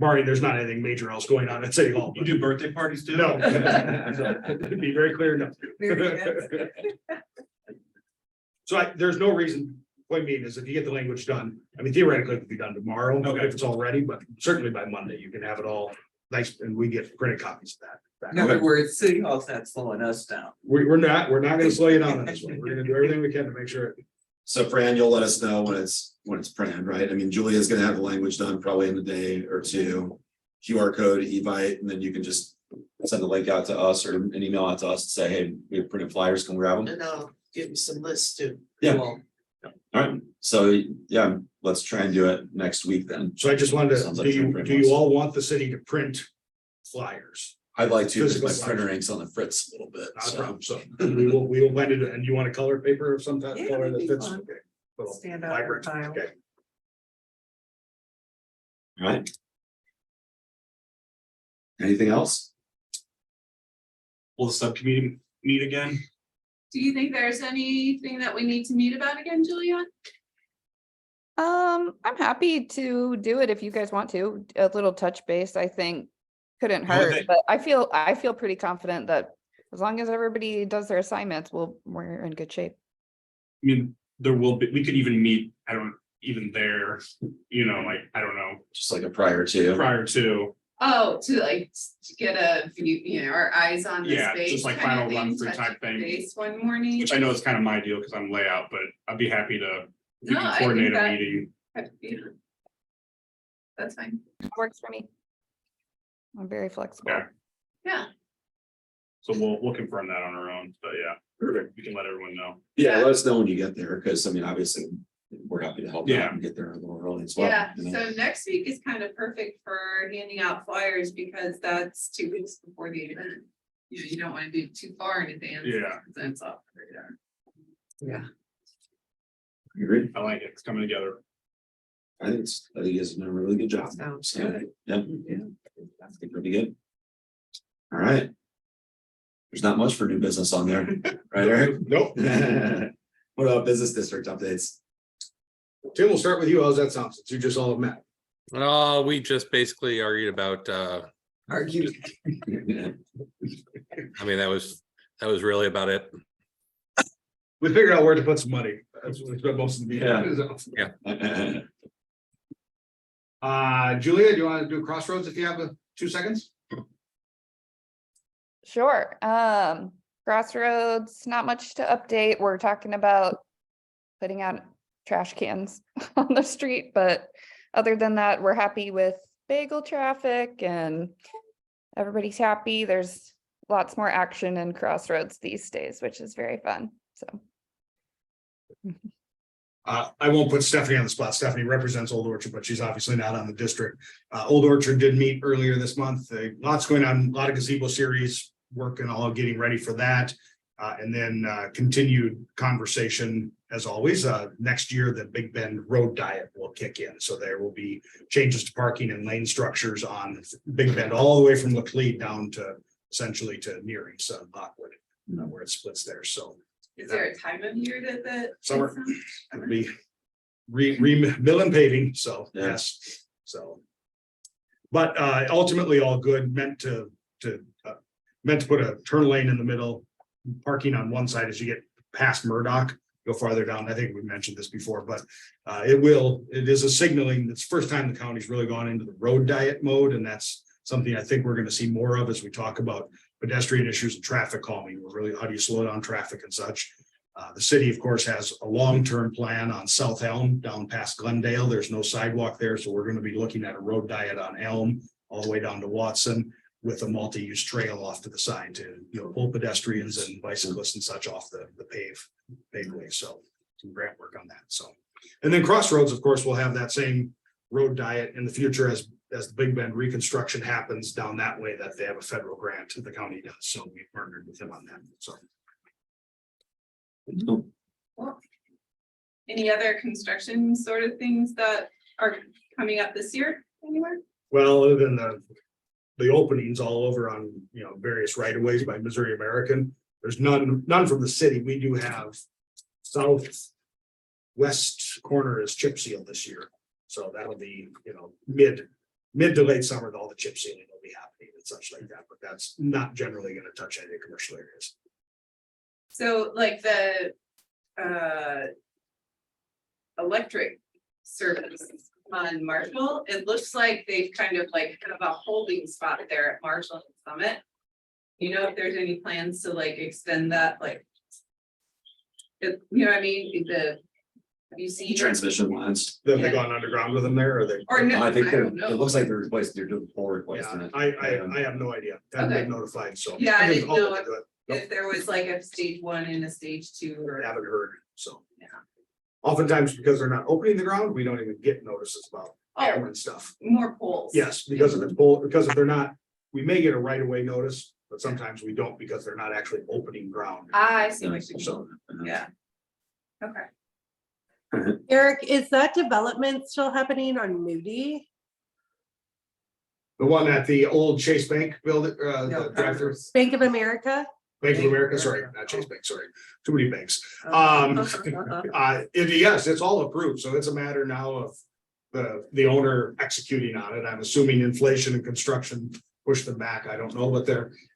Barring there's not anything major else going on at City Hall. You do birthday parties too? No. To be very clear, no. So there's no reason, point being is if you get the language done, I mean theoretically it could be done tomorrow, if it's all ready, but certainly by Monday, you can have it all nice and we get printed copies of that. In other words, City Hall's not slowing us down. We're not gonna slow you down on this one. We're gonna do everything we can to make sure. So Fran, you'll let us know when it's printed, right? I mean, Julia's gonna have the language done probably in a day or two. QR code, Evite, and then you can just send the link out to us or an email out to us and say, hey, we have printed flyers, come grab them. And I'll give you some lists too. Yeah. Well, All right, so yeah, let's try and do it next week then. So I just wanted to, Sounds like do timeframe you was- all want the city to print flyers? I'd like to, because my Physical printer flyers. inks on the fritz a little bit. Not a so. problem, so we will blend it, and you want a color paper of some type, Yeah, color that'd that be fits? fun. Okay. Little Stand out in vibrant, tile. okay. All right. Anything else? Will the subcommittee meet again? Do you think there's anything that we need to meet about again, Julia? I'm happy to do it if you guys want to. A little touch base, I think, couldn't The only hurt, thing- but I feel pretty confident that as long as everybody does their assignments, we're in good shape. I mean, there will be, we could even meet, I don't, even there, like, I don't know, Just like a prior to. prior to, Oh, to like, to get a view, our eyes on the Yeah, space. just like kind of final run thing, through touch type thing. Base one morning. which I know is kind of my deal because I'm layout, but I'd be happy to. We No, can I think coordinate a that- meeting. Yeah. That's fine. Works for me. I'm very flexible. Okay. Yeah, So we'll confirm that on our own, but yeah, Perfect. we can let everyone know. Yeah, let us know when you get there, because I mean, obviously, we're happy to help Yeah. out and get there a little early as well. yeah. you know? So next week is kind of perfect for handing out flyers because that's 2 weeks before the event. You don't want to do too far in advance. Yeah. Then it's off the radar. Yeah. You agree? I like it. It's coming together. I think you guys have done a really good job. Sounds So, good. yeah, I think pretty good. All right. There's not much for new business on there, right, Eric? Nope. What about business district updates? Tim, we'll start with you. How's that sound? Since you just all met. Oh, we just basically argued about, Argue. I mean, that was really about it. We figured out where to put some money. That's what we spent most of the meeting. Yeah. Julia, do you want to do Crossroads if you have 2 seconds? Sure. Crossroads, not much to update. We're talking about putting out trash cans on the street, but other than that, we're happy with bagel traffic and everybody's happy. There's lots more action in Crossroads these days, which is very fun. So I won't put Stephanie on the spot. Stephanie represents Old Orchard, but she's obviously not on the district. Old Orchard did meet earlier this month. Lots going on, a lot of gazebo series work and all getting ready for that. And then continued conversation as always. Next year, the Big Bend Road Diet will kick in. So there will be changes to parking and lane structures on Big Bend all the way from Laclede down to essentially to Nearing, Lockwood, where it splits there. So Is there a time of year that? Summer. it'll be mill and paving, so Yeah. yes, so. But ultimately all good, meant to put a turn lane in the middle, parking on one side as you get past Murdoch, go farther down. I think we mentioned this before, but it is a signaling. It's the first time the county's really gone into the road diet mode, and that's something I think we're gonna see more of as we talk about pedestrian issues and traffic calming. We're really, how do you slow down traffic and such? The city, of course, has a long-term plan on South Elm down past Glendale. There's no sidewalk there, so we're gonna be looking at a road diet on Elm all the way down to Watson with a multi-use trail off to the side to, pull pedestrians and bicyclists and such off the paved way. So some grant work on that, so. And then Crossroads, of course, will have that same road diet in the future as the Big Bend reconstruction happens down that way, that they have a federal grant, the county does, so we partnered with them on that, so. Any other construction sort of things that are coming up this year anywhere? Well, other than the openings all over on, you know, various right of ways by Missouri American, there's none from the city. We do have southwest corner is chip seal this year. So that'll be, you know, mid to late summer, all the chip sealing will be happening and such like that, but that's not generally gonna touch any commercial areas. So like the electric service on Marshall, it looks like they've kind of a holding spot there at Marshall and Summit. You know, if there's any plans to like extend that, like. You know what I mean, have you seen? Transmission lines. Have they gone underground with them there or they? Or no, I think they're, don't know. it looks like they're replacing, they're doing full Yeah, replacement. I have no idea. Haven't Okay. been notified, so. Yeah, I didn't I'll know look into it. Nope. If there was like a stage 1 and a stage 2 or. Haven't heard, so. Yeah. Oftentimes, because they're not opening the ground, we don't even get notices about Oh. hammer and stuff. More poles. Yes, because if it's bull, because if they're not, we may get a right of way notice, but sometimes we don't because they're not actually opening ground. I see what you mean, So, yeah. Okay. Eric, is that development still happening on Moody? the one at the old Chase Bank building, No, the drive-through, Bank of America? Bank of America, sorry, not Chase Bank, sorry, too many banks. Yes, it's all approved, so it's a matter now of the owner executing on it. I'm assuming inflation and construction pushed them back. I don't know, but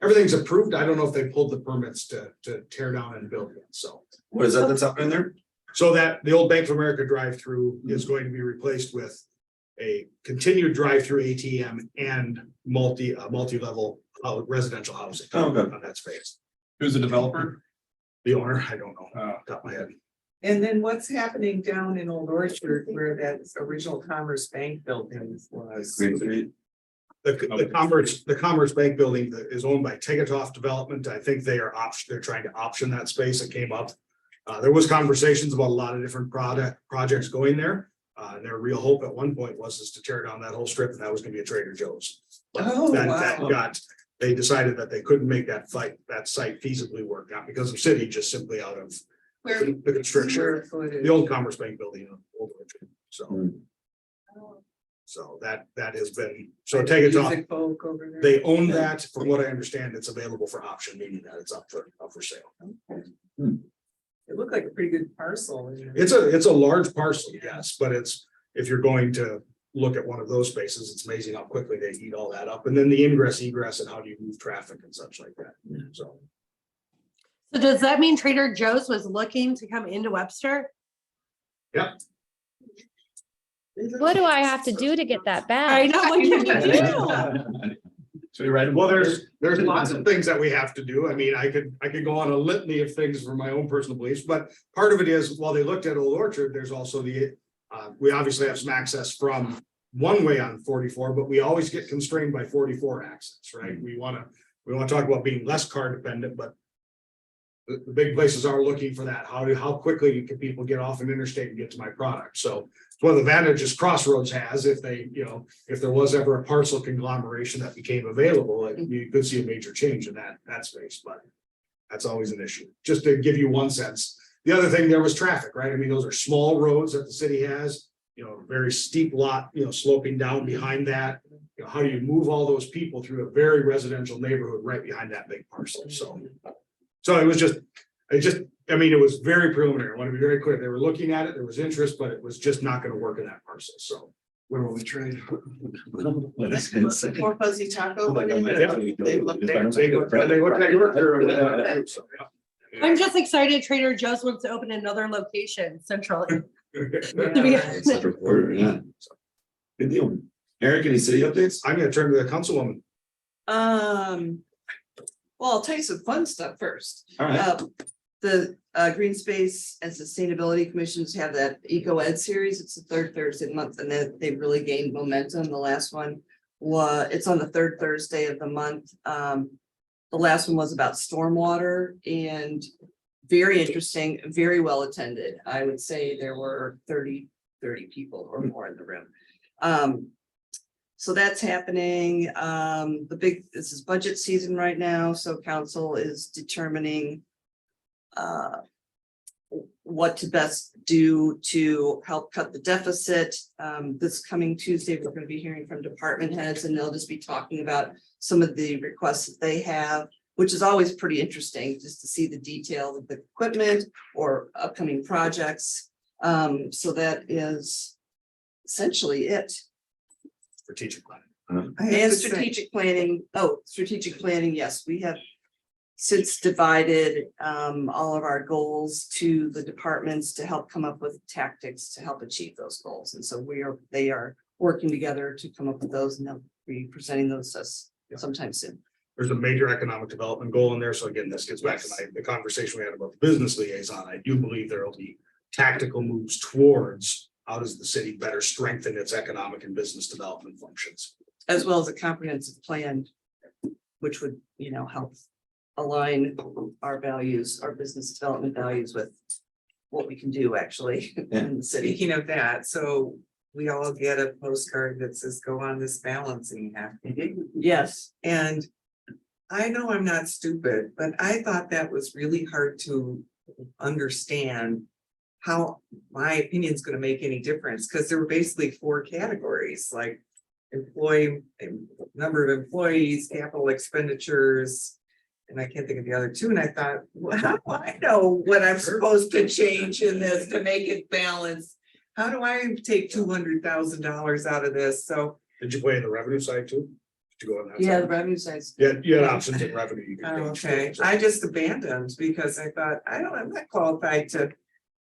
everything's approved. I don't know if they pulled the permits to tear down and build it, so. What is that that's happening there? So that the old Bank of America drive-through is going to be replaced with a continued drive-through ATM and multi-level residential housing. Oh, okay. On that space. Who's the developer? The owner, I don't know, Oh. off the top of my head. And then what's happening down in Old Orchard where that original Commerce Bank building was? Green Street. The Commerce Bank building that is owned by Tegetoff Development. I think they're trying to option that space. It came up. There was conversations about a lot of different projects going there. Their real hope at one point was to tear down that whole strip, and that was gonna be a Trader Joe's. But Oh, that wow. they decided that they couldn't make that site feasibly work, not because of city, just simply out of Where, the constriction. Square footage. The old Commerce Bank building. On Old Orchard. So, Hmm. so that has been, so Tegetoff. Music folk over there. They own that. From what I understand, it's available for option, meaning that it's up for sale. It looked like a pretty good parcel. It's a large parcel, yes, but if you're going to look at one of those spaces, it's amazing how quickly they eat all that up. And then the ingress, egress, and how do you move traffic and such like that. So. So does that mean Trader Joe's was looking to come into Webster? What do I have to do to get that I back? know, what can you do? So you're right. Well, there's lots of things that we have to do. I mean, I could go on a litany of things for my own personal beliefs, but part of it is, while they looked at Old Orchard, there's also we obviously have some access from one way on 44, but we always get constrained by 44 access, right? We wanna talk about being less car dependent, but the big places are looking for that. How quickly can people get off an interstate and get to my product? So it's one of the advantages Crossroads has if there was ever a parcel conglomeration that became available, like you could see a major change in that space, but that's always an issue. Just to give you one sense. The other thing there was traffic, right? I mean, those are small roads that the city has, very steep lot, sloping down behind that. How do you move all those people through a very residential neighborhood right behind that big parcel? So it was it was very preliminary. I want to be very clear. They were looking at it, there was interest, but it was just not going to work in that parcel. So where will we trade? More fuzzy taco. Like, They look there. They look like. So, I'm just excited Trader Joe's wants to open another location centrally. yeah. To be honest. Central Florida, yeah. Good deal. Eric, any city updates? I'm gonna turn to the councilwoman. Well, I'll tell you some fun stuff first. All right. The Green Space and Sustainability Commissions have that Eco Ed series. It's the third Thursday of the month, and they've really gained momentum. The last one it's on the third Thursday of the month. The last one was about stormwater and very interesting, very well attended. I would say there were 30 people or more in the room. So that's happening. This is budget season right now, so council is determining what to best do to help cut the deficit. This coming Tuesday, we're gonna be hearing from department heads, and they'll just be talking about some of the requests that they have, which is always pretty interesting, just to see the detail of the equipment or upcoming projects. So that is essentially it. Strategic planning. I have And to say- strategic planning, yes, we have since divided all of our goals to the departments to help come up with tactics to help achieve those goals. And so they are working together to come up with those, and they'll be presenting those to us sometime soon. There's a major economic development goal in there. So again, this gets back to the conversation we had about the business liaison. I do believe there will be tactical moves towards how does the city better strengthen its economic and business development functions. As well as a comprehensive plan, which would, help align our values, our business development values with what we can do actually in the city. Speaking of that, so we all get a postcard that says, go on this balancing act. Yes, And I know I'm not stupid, but I thought that was really hard to understand how my opinion is going to make any difference, because there were basically 4 categories, like number of employees, capital expenditures, and I can't think of the other 2. And I thought, well, how do I know what I'm supposed to change in this to make it balanced? How do I take $200,000 out of this? So, Did you play in the revenue side too? Did you go on that? yeah, the side? revenue side's. Yeah, you had options in revenue. You could oh, change okay, towards. I just abandoned because I thought, I'm not qualified to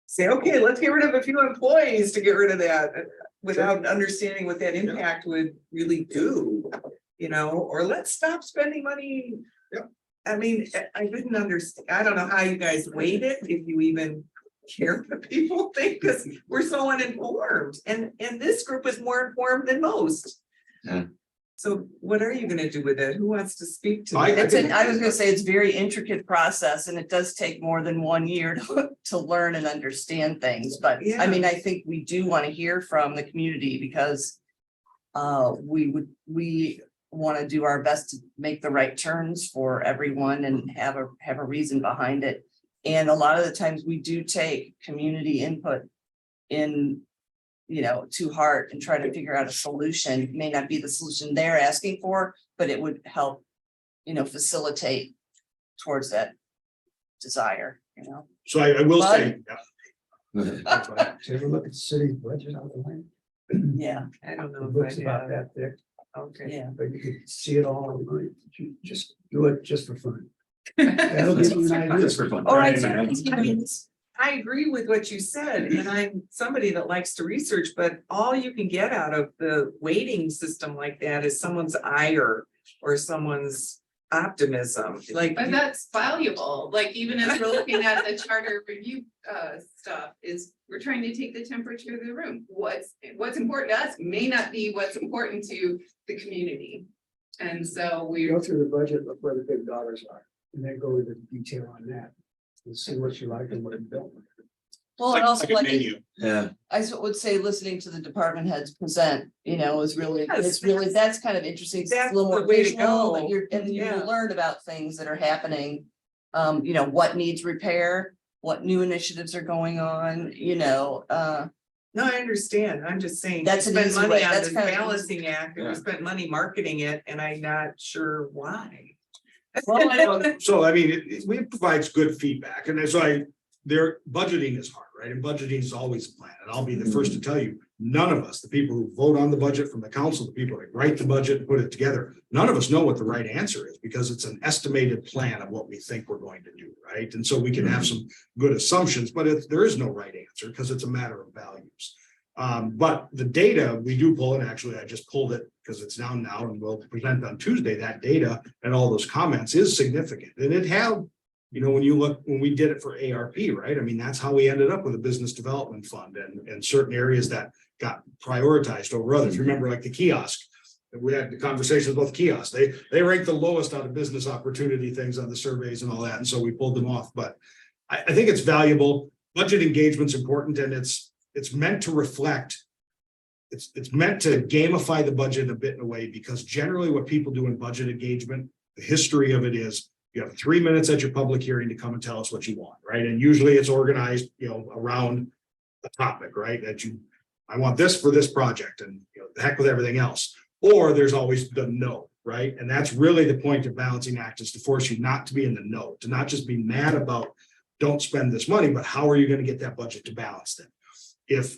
say, okay, let's get rid of a few employees to get rid of that without understanding what that impact would really do, or let's stop spending money. Yep. I mean, I didn't understand. I don't know how you guys weighed it, if you even care what people think, because we're so uninformed, and this group is more informed than most. Yeah. So what are you gonna do with it? Who wants to speak to I me? I was gonna say it's a very intricate process, and it does take more than 1 year to learn and understand things, but I Yeah. mean, I think we do want to hear from the community because. We want to do our best to make the right turns for everyone and have a reason behind it. And a lot of the times we do take community input in, to heart and try to figure out a solution. It may not be the solution they're asking for, but it would help, facilitate towards that desire, So I will say. Take a look at the city's budget on the line. Yeah, I don't The know book's if I about have. that thick, Okay. yeah. but you can see it all online. You just do it just for fun. That'll give you an idea. Just for fun. All right. I mean, I agree with what you said, and I'm somebody that likes to research, but all you can get out of the weighting system like that is someone's ire or someone's optimism, like. But that's valuable, like even as we're looking at the charter review stuff, is we're trying to take the temperature of the room. What's important to us may not be what's important to the community. And so we Go through the budget, look where the big dollars are, and then go into detail on that. And see what you like and what you don't. Well, and also Like a like, menu. Yeah, would say listening to the department heads present, is really, Yes, that's kind of interesting. It's a that's little more the way to visual, go. and you Yeah. learn about things that are happening. What needs repair, what new initiatives are going on, No, I understand. I'm just saying. That's we an spent easy money way. on That's this kind of easy. balancing act, and we Yeah. spent money marketing it, and I'm not sure why. Well, I don't- So I mean, it provides good feedback, and as their budgeting is hard, right? And budgeting is always a plan, and I'll be the first to tell you, none of us, the people who vote on the budget from the council, the people that write the budget and put it together, none of us know what the right answer is, because it's an estimated plan of what we think we're going to do, right? And so we can have some good assumptions, but there is no right answer, because it's a matter of values. But the data we do pull, and actually I just pulled it because it's down now and we'll present on Tuesday, that data and all those comments is significant. And it had, when we did it for ARP, right? I mean, that's how we ended up with a business development fund and certain areas that got prioritized over others. Remember, like the kiosk, we had the conversations about the kiosk. They ranked the lowest out of business opportunity things on the surveys and all that. And so we pulled them off. But I think it's valuable. Budget engagement's important, and it's meant to reflect it's meant to gamify the budget a bit in a way, because generally what people do in budget engagement, the history of it is you have 3 minutes at your public hearing to come and tell us what you want, right? And usually it's organized, around a topic, right? I want this for this project, and the heck with everything else. Or there's always the no, right? And that's really the point of balancing act, is to force you not to be in the no, to not just be mad about don't spend this money, but how are you going to get that budget to balance then?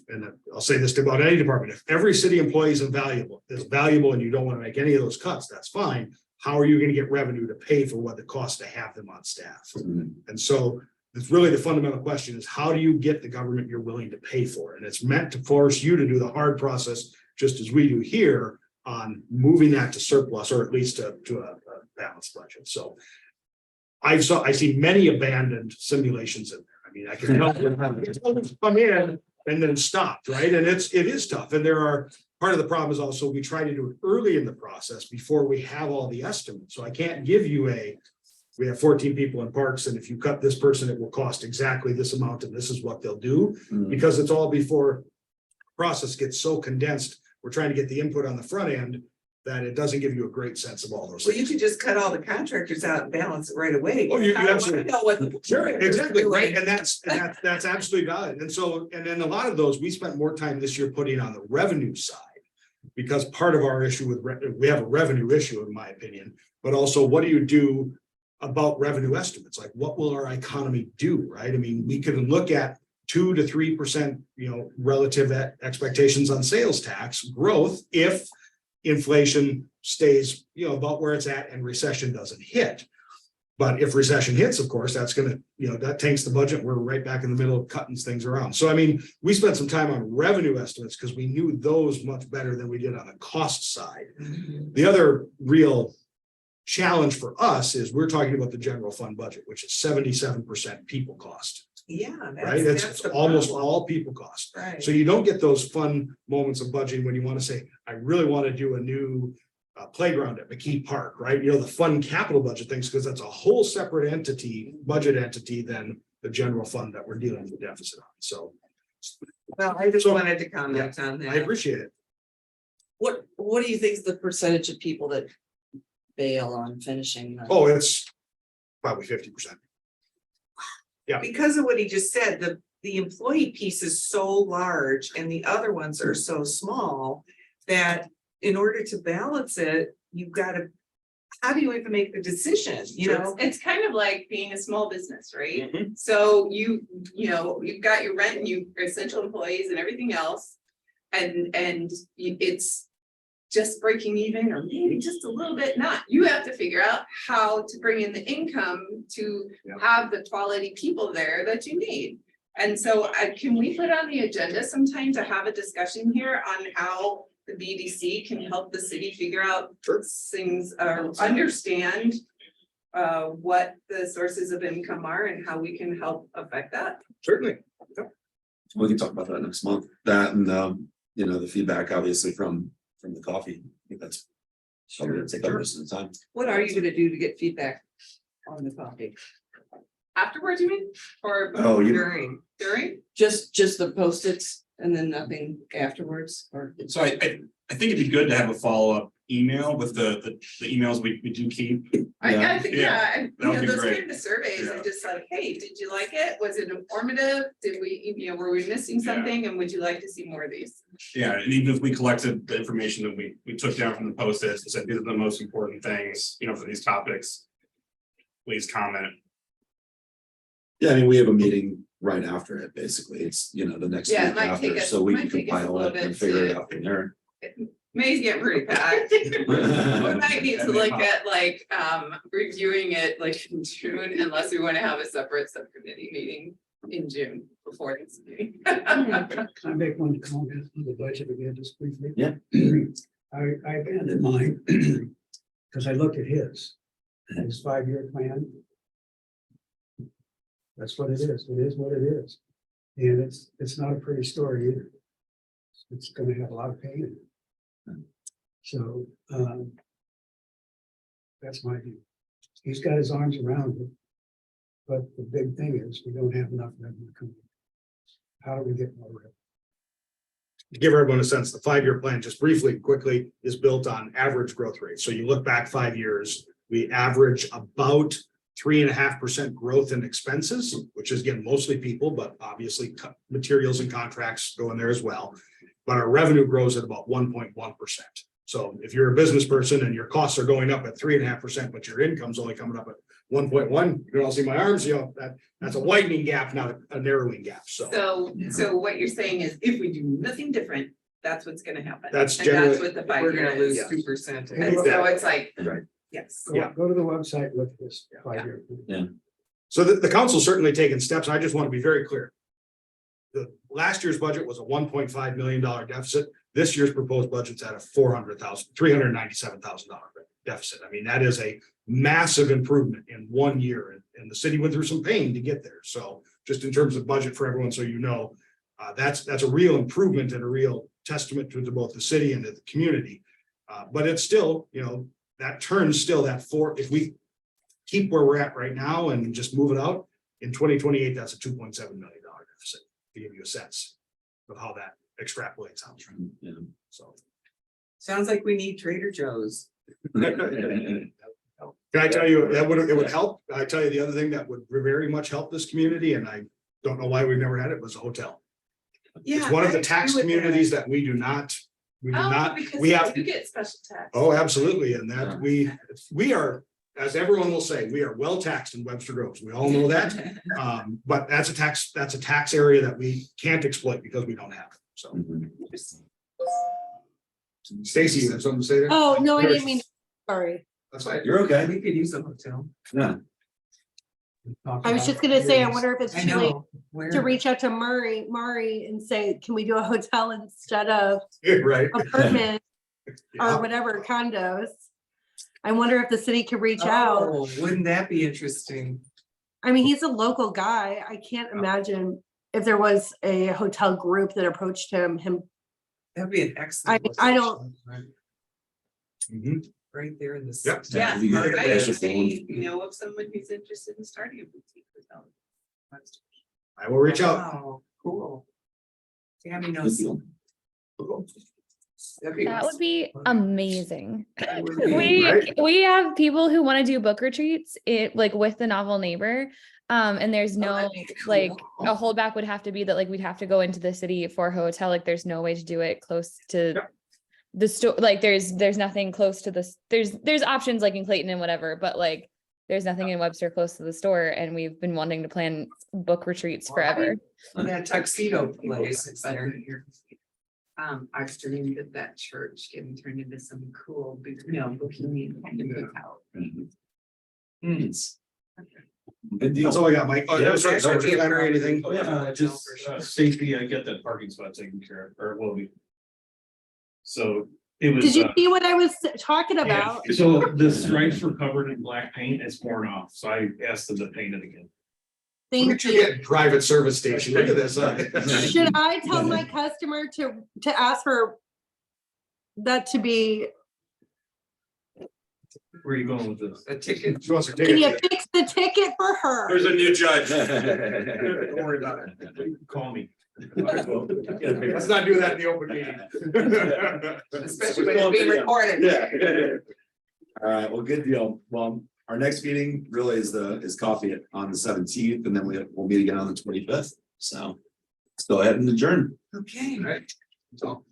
And I'll say this about any department, if every city employee is valuable and you don't want to make any of those cuts, that's fine. How are you going to get revenue to pay for what it costs to have them on staff? And so it's really the fundamental question is, how do you get the government you're willing to pay for? And it's meant to force you to do the hard process, just as we do here, on moving that to surplus, or at least to a balanced budget. So I see many abandoned simulations in there. I mean, I can tell them come in and then stopped, right? And it is tough. And part of the problem is also we try to do it early in the process before we have all the estimates. So I can't give you we have 14 people in parks, and if you cut this person, it will cost exactly this amount, and this is what they'll do, because it's all before the process gets so condensed. We're trying to get the input on the front end that it doesn't give you a great sense of all those Well, things. you could just cut all the contractors out and balance it right away. Oh, you I wanna absolutely- know what the- Sure, exactly, right, and that's absolutely valid, and then a lot of those, we spent more time this year putting on the revenue side. Because part of our issue we have a revenue issue, in my opinion, but also what do you do about revenue estimates? Like, what will our economy do, right? I mean, we could look at 2 to 3%, relative expectations on sales tax growth if inflation stays, about where it's at and recession doesn't hit. But if recession hits, of course, that's gonna, that tanks the budget. We're right back in the middle of cutting things around. So I mean, we spent some time on revenue estimates because we knew those much better than we did on the cost side. The other real challenge for us is we're talking about the general fund budget, which is 77% people cost, Yeah. right? It's the almost problem. all people cost. Right. So you don't get those fun moments of budgeting when you want to say, I really want to do a new playground at McKee Park, right? The fun capital budget things, because that's a whole separate budget entity than the general fund that we're dealing with the deficit on. So Well, I just wanted to comment on I that. appreciate it. What do you think is the percentage of people that bail on finishing? Oh, it's probably 50%. Because of what he just said, the employee piece is so large and the other ones are so small that in order to balance it, you've got to, how do you even make the decision, It's kind of like being a small business, right? Mhm. So you've got your rent and your essential employees and everything else. And it's just breaking even, or maybe just a little bit not. You have to figure out how to bring in the income to have the quality people there that you need. And so can we put on the agenda sometime to have a discussion here on how the BDC can help the city figure out things, understand what the sources of income are and how we can help affect that? Certainly. We can talk about that next month. That and, the feedback obviously from the coffee. I think that's probably gonna take up most of the time. What are you gonna do to get feedback on the coffee? Afterwards, you mean? Or Oh, during, Just the Post-its and then nothing afterwards, or? So I think it'd be good to have a follow-up email with the emails we do keep. I think, That would be those great. kind of surveys Yeah. are just like, hey, did you like it? Was it informative? Did we, were we missing Yeah. something? And would you like to see more of these? Yeah, and even if we collected the information that we took down from the Post-its and said, these are the most important things, for these topics. Please comment. Yeah, I mean, we have a meeting right after it, basically. It's, the next Yeah, it week might after, take us- so we might can take us a compile little it and bit figure it to- out from there. May's getting pretty packed. We might need to look at reviewing it in June, unless we want to have a separate subcommittee meeting in June before this meeting. Can I make one comment on the budget again, just briefly? Yeah. I abandoned mine because I looked at his 5-year plan. That's what it is. It is what it is. And it's not a pretty story either. It's gonna have a lot of pain in it. So, that's my view. He's got his arms around it. But the big thing is, we don't have enough revenue coming. How do we get more revenue? to give everyone a sense, the 5-year plan, just briefly, quickly, is built on average growth rate. So you look back 5 years, we average about 3.5% growth in expenses, which is again, mostly people, but obviously materials and contracts go in there as well. But our revenue grows at about 1.1%. So if you're a business person and your costs are going up at 3.5%, but your income's only coming up at 1.1, you can all see my arms, that's a widening gap, not a narrowing gap. So So what you're saying is if we do nothing different, that's what's gonna happen. That's And generally- that's what the We're 5 year gonna lose is. 2%. And so it's like, Right. yes. Yeah. Go to the website, look at this 5-year. So the council's certainly taken steps. I just want to be very clear. The last year's budget was a $1.5 million deficit. This year's proposed budget's at a $397,000 deficit. I mean, that is a massive improvement in 1 year, and the city went through some pain to get there. So just in terms of budget for everyone, so you know, that's a real improvement and a real testament to both the city and to the community. But it's still, that turns still that if we keep where we're at right now and just move it out in 2028, that's a $2.7 million deficit, to give you a sense of how that extrapolates out. Yeah. So. Sounds like we need Trader Joe's. Can I tell you, it would help. I tell you, the other thing that would very much help this community, and I don't know why we've never had it, was a hotel. It's one of the tax communities that we do not, Because we have. you get special tax. Oh, absolutely, and that we are, as everyone will say, we are well taxed in Webster Groves, we all know that. But that's a tax area that we can't exploit because we don't have it, so. Mhm. Stacy, you have something to say there? Oh, no, I didn't mean, sorry. That's fine. You're okay. We could use a hotel. Yeah. I was just gonna say, I wonder if it's I too late know. Where? to reach out to Murray and say, can we do a hotel instead of Right. apartment Yeah. or whatever condos? I wonder if the city could reach out. Oh, wouldn't that be interesting? I mean, he's a local guy. I can't imagine if there was a hotel group that approached him, That'd be an excellent. I don't- location, Mhm. Right there in the. Yep. center. Yeah, That'd be good. I That's would just say, one. you know, of someone who's interested in starting a boutique hotel. I will reach out. Wow, cool. Tammy Good knows. deal. That'd be That would be amazing. That would be Right. We have people who want to do book retreats, like with the novel neighbor. And there's no, that'd be like, cool. a holdback would have to be that, like, we'd have to go into the city for a hotel, like, there's no way to do it close to Yep. the store, like, there's nothing close to this, there's options like in Clayton and whatever, but like, there's nothing in Webster close to the store, and we've been wanting to plan book retreats forever. That tuxedo place. It's there. I've dreamed of that church getting turned into some cool, bohemian kind of hotel. Mhm. Hmm. It's- Good deal. That's all I got, Mike. Oh, Yeah, sorry, Henry, anything? Oh, yeah, just safety, I get that parking spot taken care of, or will be. So it was. did you see what I was talking about? So the stripes were covered in black paint, it's worn off, so I asked them to paint it again. Look Thank at you you. getting private service station. Look at this. Should I tell my customer to ask for that to be, Where are you going with this? A ticket. She wants her can you ticket. fix the ticket for her? There's a new judge. Don't worry about it, call me. Let's not do that in the open meeting. Especially when it's being recorded. Yeah. All right, well, good deal. Well, our next meeting really is coffee on the 17th, and then we'll meet again on the 25th. So let's go ahead and adjourn. Okay. Right. So.